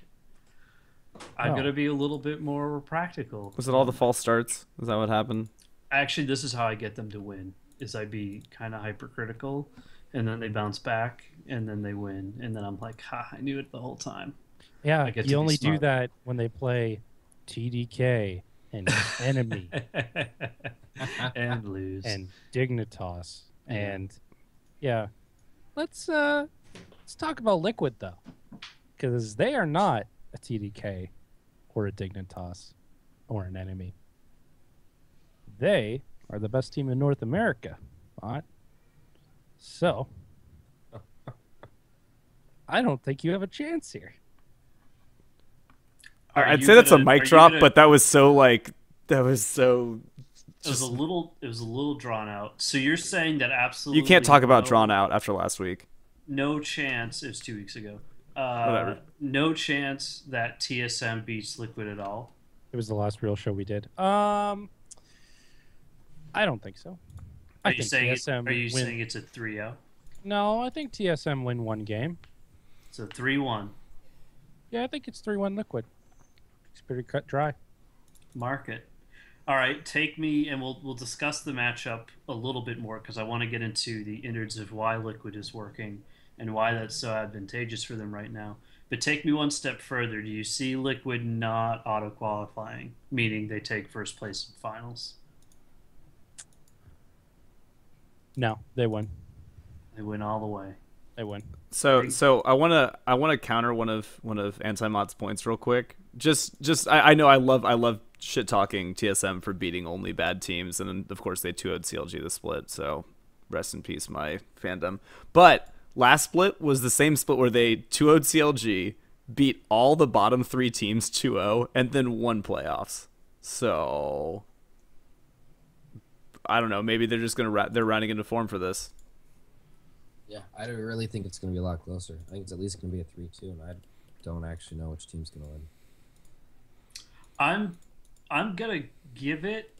it. I'm gonna be a little bit more practical. Was it all the false starts? Is that what happened? Actually, this is how I get them to win. Is I be kind of hypercritical, and then they bounce back, and then they win, and then I'm like, ha, I knew it the whole time. Yeah, you only do that when they play TDK and Enemy and lose and Dignitas and let's talk about Liquid though, because they are not a TDK or a Dignitas or an Enemy. They are the best team in North America. Right? So, I don't think you have a chance here. I'd say that's a mic drop, but that was so It was a little drawn out. So you're saying that absolutely you can't talk about drawn out after last week. No chance. It was 2 weeks ago. Whatever. No chance that TSM beats Liquid at all. It was the last real show we did. I don't think so. Are you saying it's a 3-0? No, I think TSM win one game. So 3-1. Yeah, I think it's 3-1 Liquid. It's pretty cut dry. Mark it. All right, take me, and we'll discuss the matchup a little bit more because I want to get into the innards of why Liquid is working and why that's so advantageous for them right now. But take me one step further. Do you see Liquid not auto-qualifying, meaning they take first place in finals? No, they win. They win all the way. They win. So I wanna counter one of Anti-Mod's points real quick. I know I love shit talking TSM for beating only bad teams, and then of course they 2-0'd CLG the split. So rest in peace, my fandom. But last split was the same split where they 2-0'd CLG, beat all the bottom 3 teams 2-0, and then won playoffs. So I don't know. Maybe they're just they're rounding into form for this. Yeah, I don't really think it's going to be a lot closer. I think it's at least going to be a 3-2, and I don't actually know which team's going to win. I'm gonna give it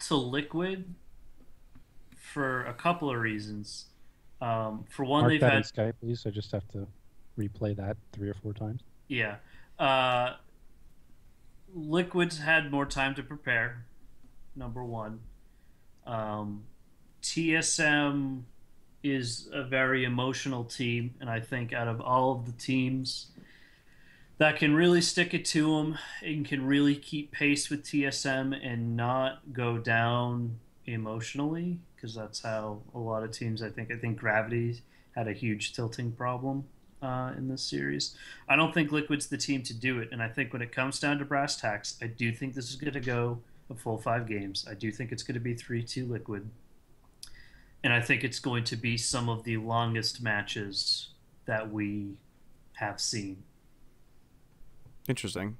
to Liquid for a couple of reasons. For one, Mark they've that had in Skype, please. I just have to replay that 3 or 4 times. yeah. Liquid's had more time to prepare. Number one, TSM is a very emotional team, and I think out of all of the teams that can really stick it to them and can really keep pace with TSM and not go down emotionally, because that's how a lot of teams, I think Gravity had a huge tilting problem in this series. I don't think Liquid's the team to do it, and I think when it comes down to brass tacks, I do think this is going to go a full 5 games. I do think it's going to be 3-2 Liquid, and I think it's going to be some of the longest matches that we have seen. Interesting.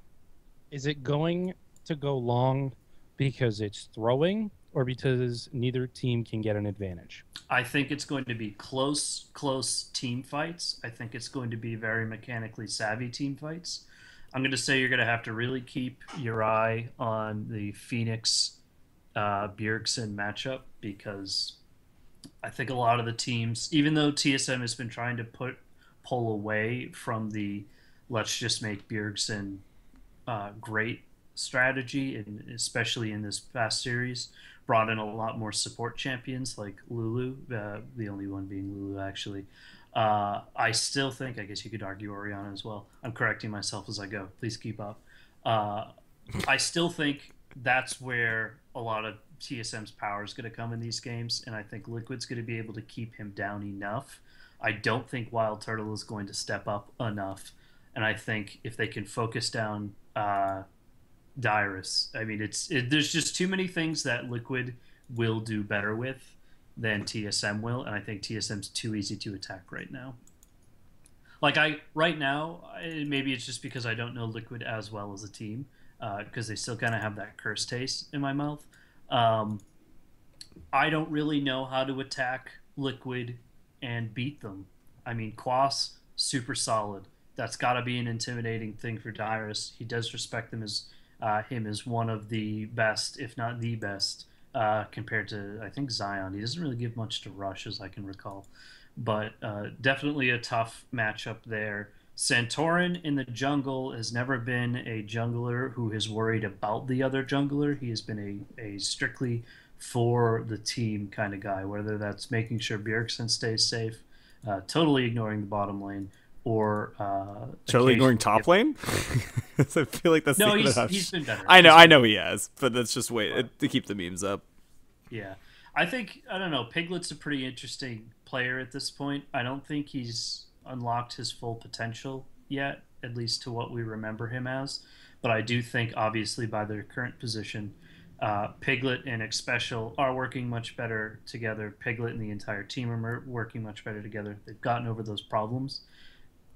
Is it going to go long because it's throwing or because neither team can get an advantage? I think it's going to be close team fights. I think it's going to be very mechanically savvy team fights. I'm going to say you're going to have to really keep your eye on the Phoenix Bjergsen matchup, because I think a lot of the teams, even though TSM has been trying to pull away from the let's just make Bjergsen great strategy, and especially in this past series, brought in a lot more support champions like Lulu, the only one being Lulu actually. I still think, I guess you could argue Oriana as well. I'm correcting myself as I go. Please keep up. I still think that's where a lot of TSM's power is going to come in these games, and I think Liquid's going to be able to keep him down enough. I don't think Wild Turtle is going to step up enough. And I think if they can focus down Dyrus, I mean, there's just too many things that Liquid will do better with than TSM will, and I think TSM's too easy to attack right now. Right now, maybe it's just because I don't know Liquid as well as a team, because they still kind of have that curse taste in my mouth. I don't really know how to attack Liquid and beat them. I mean, Quas, super solid. That's got to be an intimidating thing for Dyrus. He does respect him as one of the best, if not the best, compared to, I think, Zion. He doesn't really give much to Rush, as I can recall. But definitely a tough matchup there. Santorin in the jungle has never been a jungler who has worried about the other jungler. He has been a strictly for the team kind of guy, whether that's making sure Bjergsen stays safe, totally ignoring the bottom lane, or totally ignoring top lane. I feel like that's he's been better. I know he has, but that's just to keep the memes up. Yeah, I don't know. Piglet's a pretty interesting player at this point. I don't think he's unlocked his full potential yet, at least to what we remember him as. But I do think, obviously, by their current position, Piglet and Xpecial are working much better together. Piglet and the entire team are working much better together. They've gotten over those problems.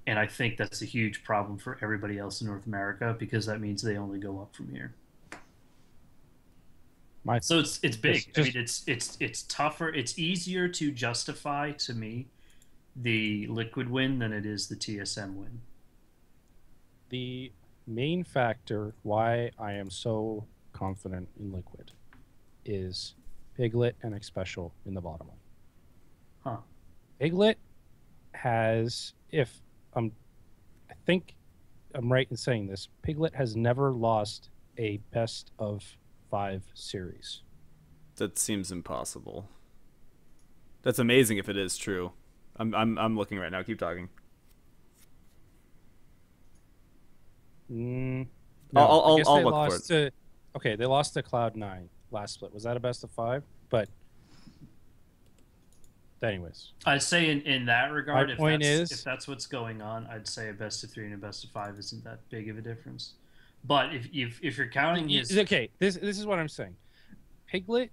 And I think that's a huge problem for everybody else in North America because that means they only go up from here. So it's big. I mean, it's tougher. It's easier to justify to me the Liquid win than it is the TSM win. The main factor why I am so confident in Liquid is Piglet and Xpecial in the bottom lane. Huh. Piglet has, I think I'm right in saying this, Piglet has never lost a best of 5 series. That seems impossible. That's amazing if it is true. I'm looking right now. Keep talking. No, I'll I guess they look lost for it. Okay, they lost to Cloud9 last split. Was that a best of 5? But anyways, I'd say in that regard, if that's what's going on, I'd say a best of 3 and a best of 5 isn't that big of a difference. But if you're counting his okay, this is what I'm saying. Piglet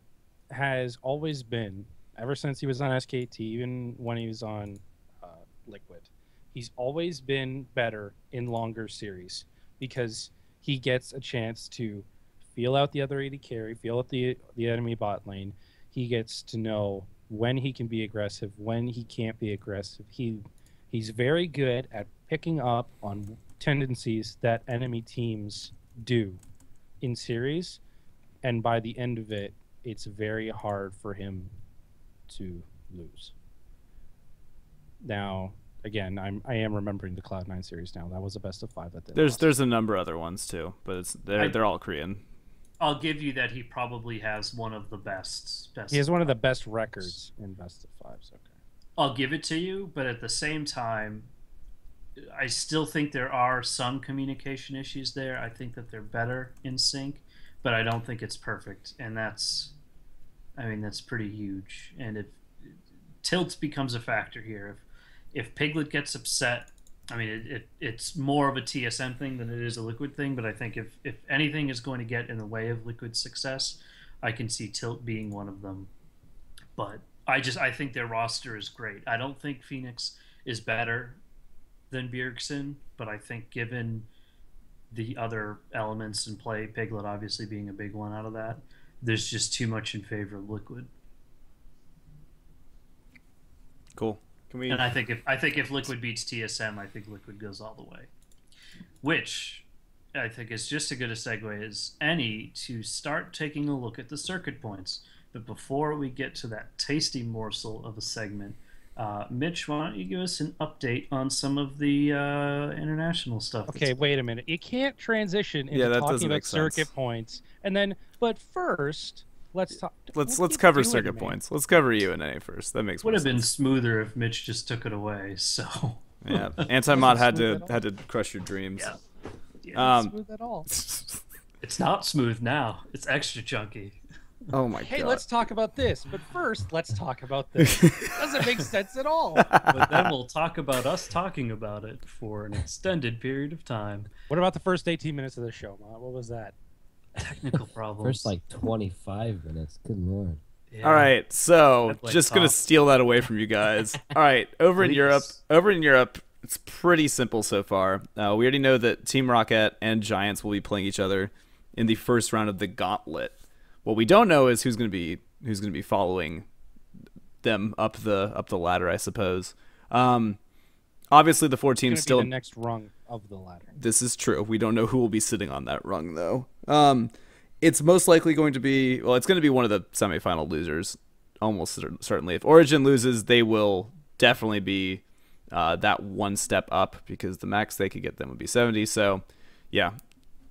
has always been, ever since he was on SKT, even when he was on Liquid, he's always been better in longer series because he gets a chance to feel out the other AD carry, feel out the enemy bot lane. He gets to know when he can be aggressive, when he can't be aggressive. He's very good at picking up on tendencies that enemy teams do in series, and by the end of it, it's very hard for him to lose. Now, again, I am remembering the Cloud9 series now. That was a best of 5 that they lost. There's a number of other ones too, but they're all Korean. I'll give you that he probably has one of the best. He has one of the best records in best of 5s. Okay, I'll give it to you, but at the same time, I still think there are some communication issues there. I think that they're better in sync, but I don't think it's perfect, and that's pretty huge. And if tilt becomes a factor here, if Piglet gets upset, I mean, it's more of a TSM thing than it is a Liquid thing, but I think if anything is going to get in the way of Liquid's success, I can see tilt being one of them. But I think their roster is great. I don't think Phoenix is better than Bjergsen, but I think given the other elements in play, Piglet obviously being a big one out of that, there's just too much in favor of Liquid. Cool. And I think if Liquid beats TSM, I think Liquid goes all the way. Which I think is just as good a segue as any to start taking a look at the circuit points. But before we get to that tasty morsel of a segment, Mitch, why don't you give us an update on some of the international stuff? Okay, wait a minute. You can't transition into talking about circuit points and then. But first, let's talk. Let's cover circuit points. Let's cover UNA first. That makes. Would have been smoother if Mitch just took it away. So. Yeah, anti-mod had to crush your dreams. Yeah. Not smooth at all. It's not smooth now. It's extra chunky. Oh my god. Hey, let's talk about this. But first, let's talk about this. Doesn't make sense at all. But then we'll talk about us talking about it for an extended period of time. What about the first 18 minutes of the show, Matt? What was that? Technical problems. First, like 25 minutes. Good lord. Yeah. All right, so just gonna steal that away from you guys. All right, over in Europe, it's pretty simple so far. We already know that Team Rocket and Giants will be playing each other in the first round of the Gauntlet. What we don't know is who's gonna be following them up the ladder, I suppose. Obviously, the 4 teams still the next rung of the ladder. This is true. We don't know who will be sitting on that rung, though. It's most likely going to be, it's going to be one of the semifinal losers, almost certainly. If Origin loses, they will definitely be that one step up because the max they could get them would be 70. So, yeah,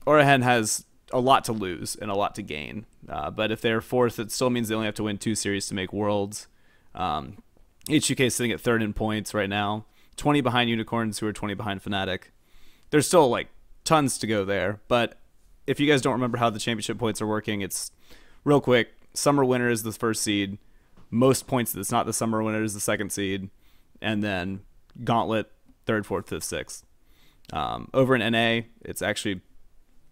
Origen has a lot to lose and a lot to gain. But if they're fourth, it still means they only have to win 2 series to make Worlds. HUK is sitting at 3rd in points right now, 20 behind Unicorns, who are 20 behind Fnatic. There's still, tons to go there, but if you guys don't remember how the championship points are working, it's real quick. Summer winner is the 1st seed. Most points that's not the summer winner is the 2nd seed. And then Gauntlet, 3rd, 4th, 5th, 6th. Over in NA, it's actually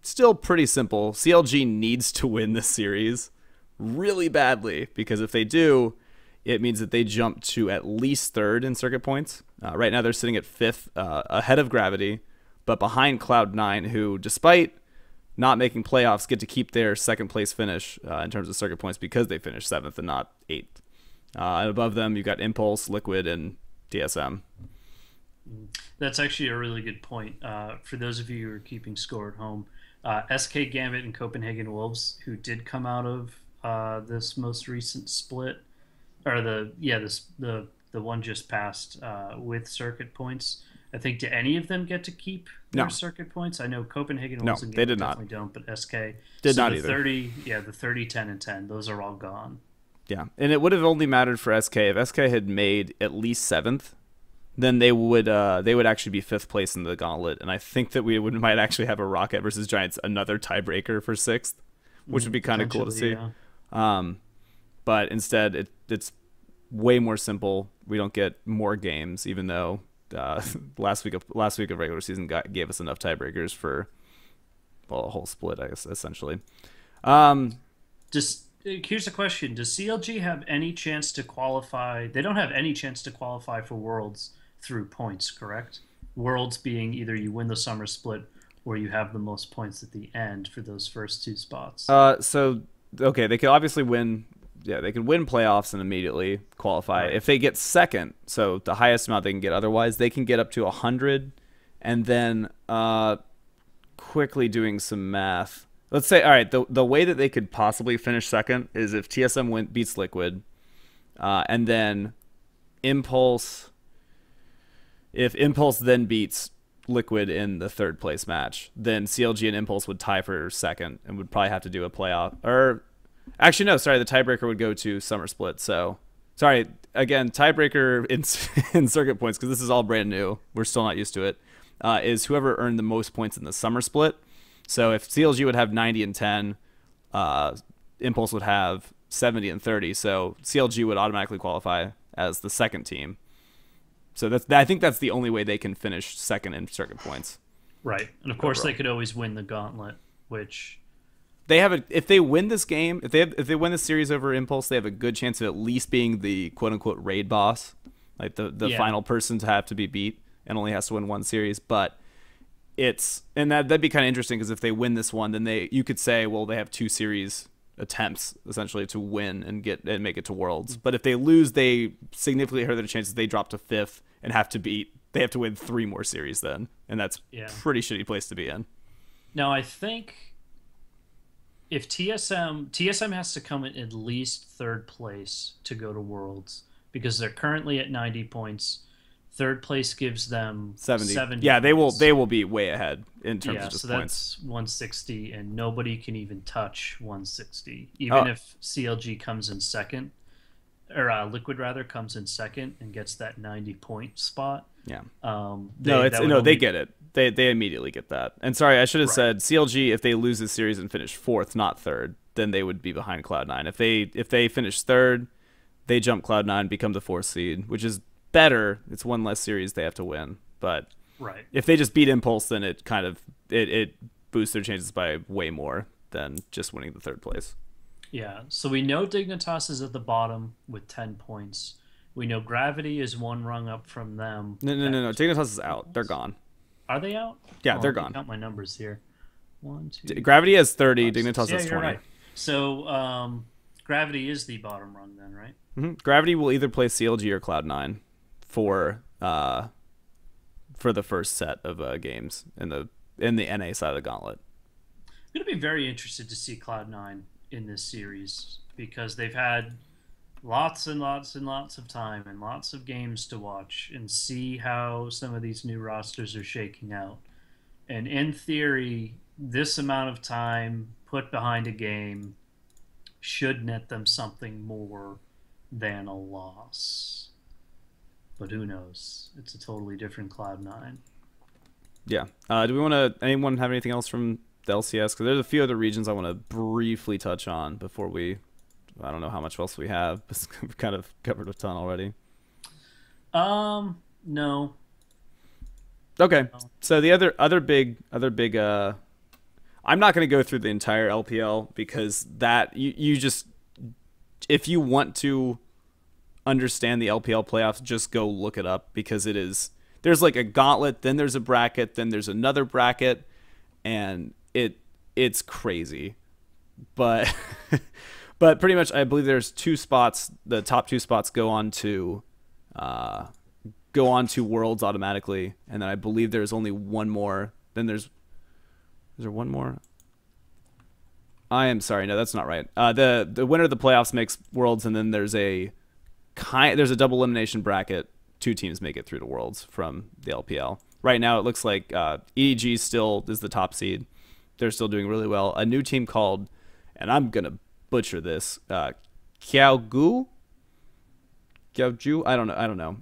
still pretty simple. CLG needs to win this series really badly, because if they do, it means that they jump to at least third in circuit points. Right now they're sitting at fifth, ahead of Gravity, but behind Cloud9, who, despite not making playoffs, get to keep their second place finish in terms of circuit points because they finished seventh and not eighth. And above them, you've got Impulse, Liquid, and DSM. That's actually a really good point. For those of you who are keeping score at home, SK Gambit and Copenhagen Wolves, who did come out of this most recent split, or the one just passed with circuit points. I think, do any of them get to keep their circuit points? I know Copenhagen Wolves and they Gambit did not. definitely don't, but SK did not the either. 30, 10, and 10, those are all gone. Yeah, and it would have only mattered for SK if SK had made at least seventh. Then they would actually be fifth place in the gauntlet, and I think that we might actually have a Rocket versus Giants, another tiebreaker for sixth, which would be kind of cool to see. Yeah. But instead, it's way more simple. We don't get more games, even though last week of regular season gave us enough tiebreakers for a whole split, I guess, essentially. Here's a question: does CLG have any chance to qualify? They don't have any chance to qualify for Worlds through points, correct? Worlds being either you win the summer split or you have the most points at the end for those first two spots. Okay, they could obviously win. Yeah, they can win playoffs and immediately qualify. Right. If they get second, so the highest amount they can get otherwise, they can get up to 100. And then quickly doing some math. Let's say, all right, the way that they could possibly finish second is if TSM beats Liquid, and then Impulse. If Impulse then beats Liquid in the third place match, then CLG and Impulse would tie for second and would probably have to do a playoff. Or actually, no, sorry, the tiebreaker would go to Summer Split. So, sorry, again, tiebreaker in circuit points, because this is all brand new. We're still not used to it. Is whoever earned the most points in the Summer Split. So if CLG would have 90 and 10, Impulse would have 70 and 30. So CLG would automatically qualify as the second team. So I think that's the only way they can finish second in circuit points. Right, and of course they could always win the gauntlet, which they have if they win this game, if they win the series over Impulse, they have a good chance of at least being the quote unquote raid boss, like the final person to have to be beat and only has to win one series, but. That'd be kind of interesting, because if they win this one, then you could say, well, they have two series attempts essentially to win and make it to Worlds. But if they lose, they significantly hurt their chances. They drop to fifth and they have to win 3 more series then, and that's a pretty shitty place to be in. Now I think if TSM has to come in at least third place to go to Worlds, because they're currently at 90 points. Third place gives them 70. Yeah, they will be way ahead in terms of just so points. That's 160, and nobody can even touch 160. Even if CLG comes in second, or Liquid rather comes in second and gets that 90-point spot. Yeah. They get it. They immediately get that. And sorry, I should have said CLG, if they lose this series and finish fourth, not third, then they would be behind Cloud9. If they finish third, they jump Cloud9, become the 4th seed, which is better. It's one less series they have to win, but if they just beat Impulse, then it kind of it boosts their chances by way more than just winning the third place. Yeah, so we know Dignitas is at the bottom with 10 points. We know Gravity is one rung up from them. No. Dignitas is out. They're gone. Are they out? Yeah, they're gone. Count my numbers here. 1, 2. Gravity has 30. Dignitas has 20. Right. So Gravity is the bottom rung then, right? Mm-hmm. Gravity will either play CLG or Cloud9 for the first set of games in the NA side of the gauntlet. I'm going to be very interested to see Cloud9 in this series, because they've had lots and lots and lots of time and lots of games to watch and see how some of these new rosters are shaking out. And in theory, this amount of time put behind a game should net them something more than a loss. But who knows? It's a totally different Cloud9. Yeah. Do we want to? Anyone have anything else from the LCS? Because there's a few other regions I want to briefly touch on before we. I don't know how much else we have. We've kind of covered a ton already. No. Okay. So the other big. I'm not going to go through the entire LPL because that you just, if you want to understand the LPL playoffs, just go look it up because it is, there's like a gauntlet, then there's a bracket, then there's another bracket, and it's crazy. But but pretty much I believe there's 2 spots, the top 2 spots go on to Worlds automatically, and then I believe there's only one more. Then there's, is there one more? I am sorry, no, that's not right. The winner of the playoffs makes Worlds, and then there's a double elimination bracket. 2 teams make it through to Worlds from the LPL. Right now, it looks like EDG still is the top seed. They're still doing really well. A new team called, and I'm gonna butcher this, Kiaoju. I don't know.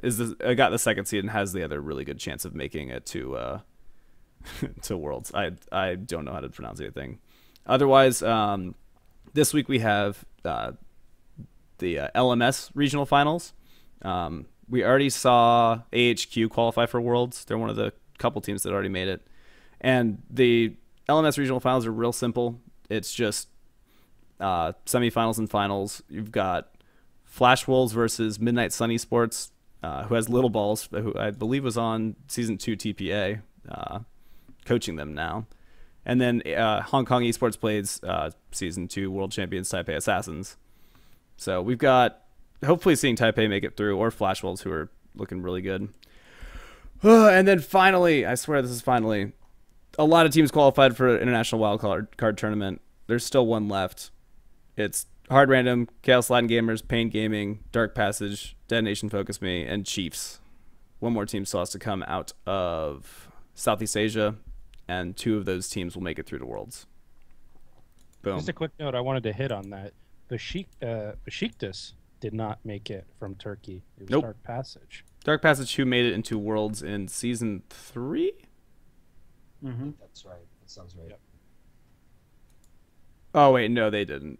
Got the 2nd seed and has the other really good chance of making it to to Worlds. I don't know how to pronounce anything. Otherwise, this week we have the LMS regional finals. We already saw AHQ qualify for Worlds. They're one of the couple teams that already made it. And the LMS regional finals are real simple. It's just semifinals and finals. You've got Flash Wolves versus Midnight Sun Esports, who has Little Balls, who I believe was on Season 2 TPA, coaching them now. And then Hong Kong Esports plays Season 2 World Champions Taipei Assassins. So we've got hopefully seeing Taipei make it through, or Flash Wolves, who are looking really good. And then finally, I swear this is finally, a lot of teams qualified for International Wildcard Tournament. There's still one left. It's Hard Random, Chaos Latin Gamers, Pain Gaming, Dark Passage, Dead Nation Focus Me, and Chiefs. One more team still has to come out of Southeast Asia, and 2 of those teams will make it through to Worlds. Boom. Just a quick note I wanted to hit on that. Besiktas did not make it from Turkey. It was Nope. Dark Passage. Dark Passage, who made it into Worlds in Season 3? Mm-hmm. That's right. That sounds right. Yep. Oh wait, no, they didn't.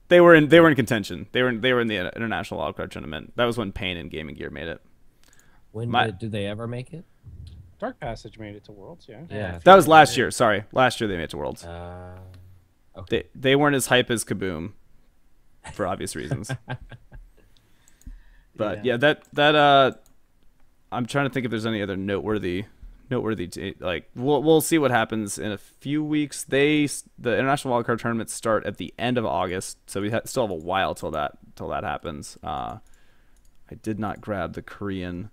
they were in contention. They were in the International Wildcard Tournament. That was when Pain and Gaming Gear made it. When did they ever make it? Dark Passage made it to Worlds, yeah. Yeah. That was last year. Sorry, last year they made it to Worlds. Okay. They weren't as hype as Kaboom, for obvious reasons. But yeah, that I'm trying to think if there's any other noteworthy. Like we'll see what happens in a few weeks. The International Wildcard Tournaments start at the end of August, so we still have a while till that happens. I did not grab the Korean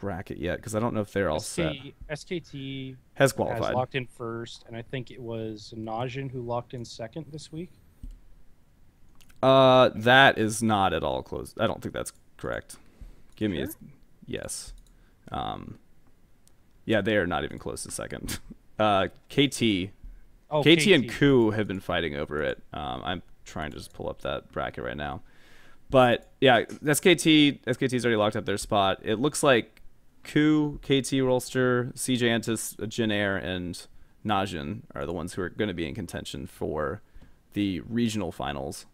bracket yet because I don't know if they're all set. SKT Has has qualified. locked in first, and I think it was Najin who locked in second this week. That is not at all close. I don't think that's correct. Give me a yes. Yeah, they are not even close to second. KT and Ku have been fighting over it. I'm trying to just pull up that bracket right now. But yeah, SKT's already locked up their spot. It looks like Ku, KT Rolster, CJ Antis, Jin Air, and Najin are the ones who are going to be in contention for the regional finals.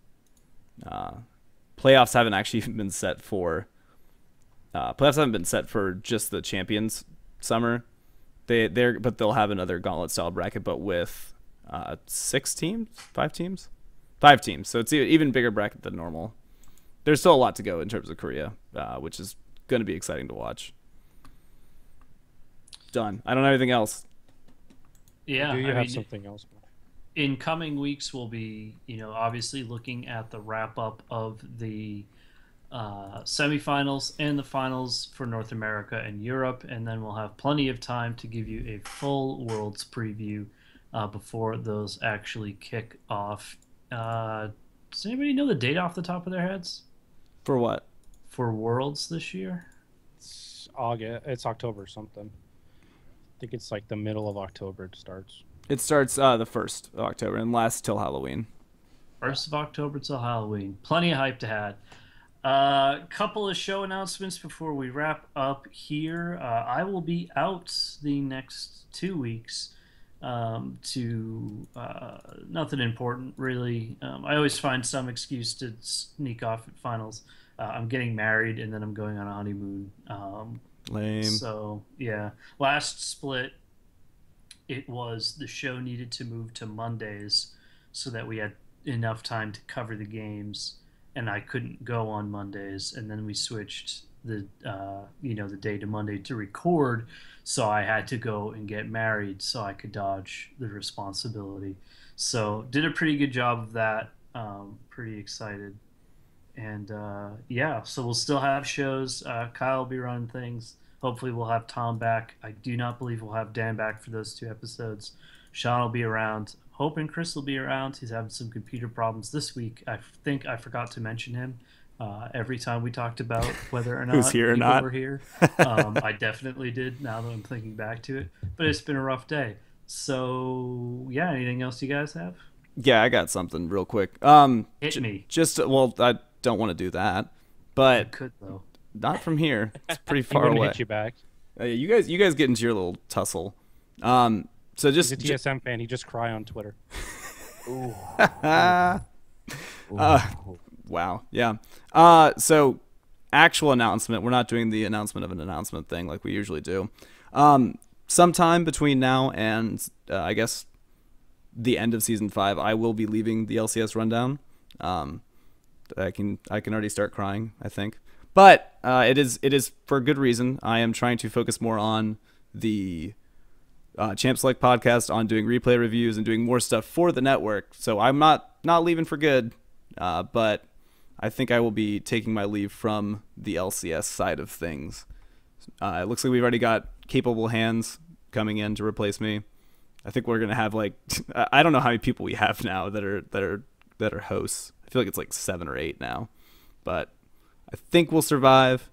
Playoffs haven't actually been set for just the champions summer. But they'll have another gauntlet style bracket, but with 5 teams. So it's an even bigger bracket than normal. There's still a lot to go in terms of Korea, which is going to be exciting to watch. Done. I don't have anything else. Yeah, Do you have something else? In coming weeks, we'll be, obviously looking at the wrap up of the semifinals and the finals for North America and Europe, and then we'll have plenty of time to give you a full Worlds preview before those actually kick off. Does anybody know the date off the top of their heads For what? for Worlds this year? It's August. It's October something. I think it's like the middle of October it starts. It starts the 1st of October and lasts till Halloween. 1st of October till Halloween. Plenty of hype to have. Couple of show announcements before we wrap up here. I will be out the next 2 weeks to nothing important, really. I always find some excuse to sneak off at finals. I'm getting married, and then I'm going on a honeymoon. Lame. So, yeah. Last split, it was the show needed to move to Mondays so that we had enough time to cover the games, and I couldn't go on Mondays, and then we switched the day to Monday to record, so I had to go and get married so I could dodge the responsibility. So did a pretty good job of that. Pretty excited. And yeah, so we'll still have shows. Kyle will be running things. Hopefully, we'll have Tom back. I do not believe we'll have Dan back for those 2 episodes. Sean will be around. Hoping Chris will be around. He's having some computer problems this week. I think I forgot to mention him. Every time we talked about whether or not Who's here or people not. were here, I definitely did. Now that I'm thinking back to it, but it's been a rough day. So yeah, anything else you guys have? Yeah, I got something real quick. Hit me. Just well, I don't want to do that, I but could though. not from here. It's pretty He far wouldn't away. hit you back. You guys get into your little tussle. So He's just a TSM fan. He just cry on Twitter. wow, yeah. So actual announcement. We're not doing the announcement of an announcement thing like we usually do. Sometime between now and I guess the end of season 5, I will be leaving the LCS rundown. I can already start crying, I think. But it is for a good reason. I am trying to focus more on the Champ Select podcast, on doing replay reviews and doing more stuff for the network. So I'm not leaving for good, but I think I will be taking my leave from the LCS side of things. It looks like we've already got capable hands coming in to replace me. I think we're gonna have like I don't know how many people we have now that are hosts. I feel like it's like 7 or 8 now, but I think we'll survive.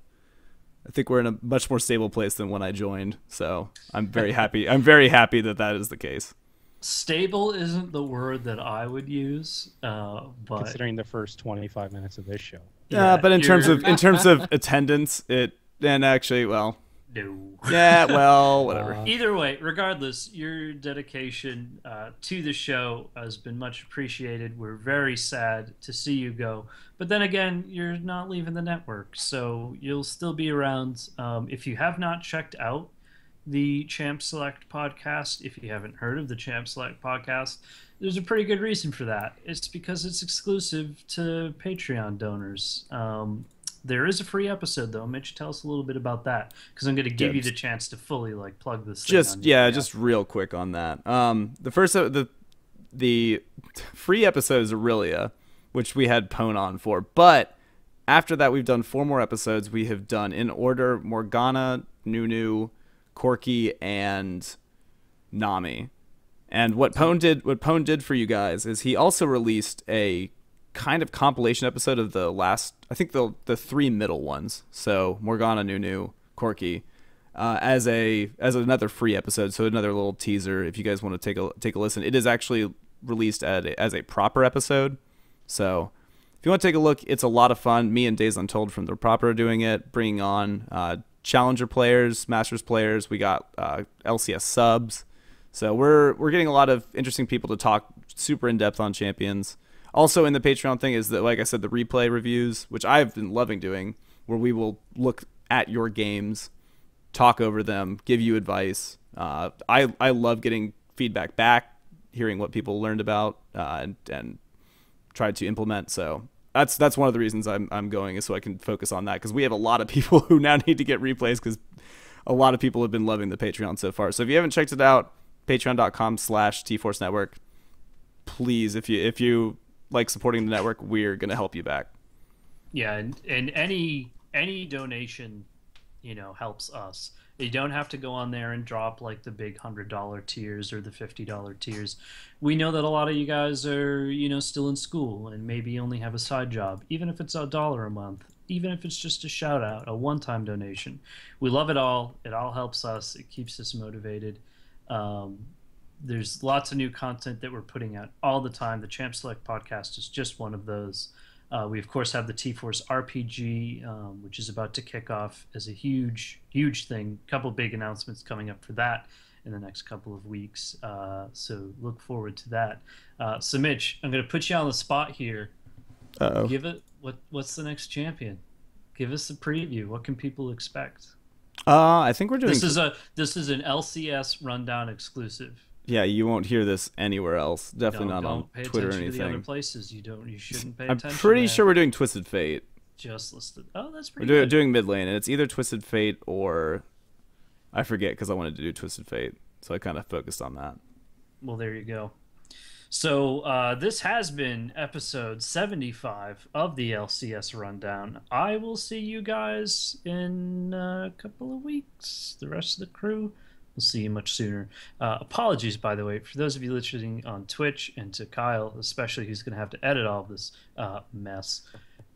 I think we're in a much more stable place than when I joined, so I'm very happy. I'm very happy that is the case. Stable isn't the word that I would use, but Considering the first 25 minutes of this show. Yeah, but in terms you're- of attendance, and actually, well, no. yeah, well, whatever. Either way, regardless, your dedication to the show has been much appreciated. We're very sad to see you go. But then again, you're not leaving the network, so you'll still be around. If you have not checked out the Champ Select podcast, if you haven't heard of the Champ Select podcast, there's a pretty good reason for that. It's because it's exclusive to Patreon donors. There is a free episode though. Mitch, tell us a little bit about that, because I'm going to give you the chance to fully like plug this. Just real quick on that. The free episode is Aurelia, which we had Pone on for, but after that we've done 4 more episodes. We have done in order Morgana, Nunu, Corky, and Nami. And what Pone did for you guys is he also released a kind of compilation episode of the last, I think the 3 middle ones. So Morgana, Nunu, Corky, as another free episode. So another little teaser if you guys want to take a listen. It is actually released as a proper episode. So if you want to take a look, it's a lot of fun. Me and Days Untold from the proper are doing it, bringing on Challenger players, Masters players. We got LCS subs. So we're getting a lot of interesting people to talk super in depth on champions. Also in the Patreon thing is that, like I said, the replay reviews, which I've been loving doing, where we will look at your games, talk over them, give you advice. I love getting feedback back, hearing what people learned about and tried to implement. So that's one of the reasons I'm going, is so I can focus on that, because we have a lot of people who now need to get replays, because a lot of people have been loving the Patreon so far. So if you haven't checked it out, patreon.com/TForce Network. Please, if you like supporting the network, we're gonna help you back. Yeah, and any donation, helps us. You don't have to go on there and drop like the big $100 tiers or the $50 tiers. We know that a lot of you guys are, still in school and maybe only have a side job, even if it's $1 a month, even if it's just a shout out, a one-time donation. We love it all. It all helps us. It keeps us motivated. There's lots of new content that we're putting out all the time. The Champ Select podcast is just one of those. We, of course, have the T-Force RPG, which is about to kick off as a huge, huge thing. A couple big announcements coming up for that in the next couple of weeks. So look forward to that. So, Mitch, I'm going to put you on the spot here. Uh-oh. Give it, what's the next champion? Give us a preview. What can people expect? I think we're doing. This is an LCS rundown exclusive. Yeah, you won't hear this anywhere else. Definitely not on Don't pay Twitter or attention to the other anything. places. You shouldn't pay I'm attention. pretty to sure we're doing Twisted Fate. just listed. Oh, that's We're pretty good. doing mid lane, and it's either Twisted Fate or I forget because I wanted to do Twisted Fate, so I kind of focused on that. Well, there you go. So this has been episode 75 of the LCS Rundown. I will see you guys in a couple of weeks. The rest of the crew will see you much sooner. Apologies, by the way, for those of you listening on Twitch, and to Kyle, especially, who's going to have to edit all of this mess.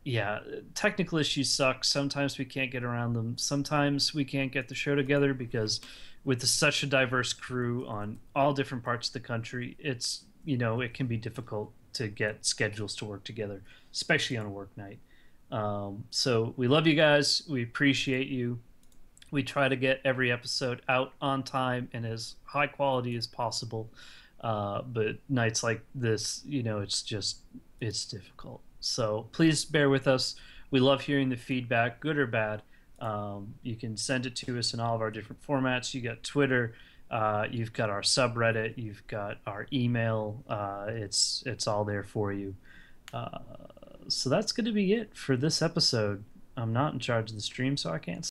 Yeah, technical issues suck. Sometimes we can't get around them. Sometimes we can't get the show together because with such a diverse crew on all different parts of the country, it's it can be difficult to get schedules to work together, especially on a work night. So we love you guys. We appreciate you. We try to get every episode out on time and as high quality as possible. But nights like this, it's difficult. So please bear with us. We love hearing the feedback, good or bad. You can send it to us in all of our different formats. You got Twitter. You've got our subreddit, you've got our email. It's all there for you. So that's going to be it for this episode. I'm not in charge of the stream, so I can't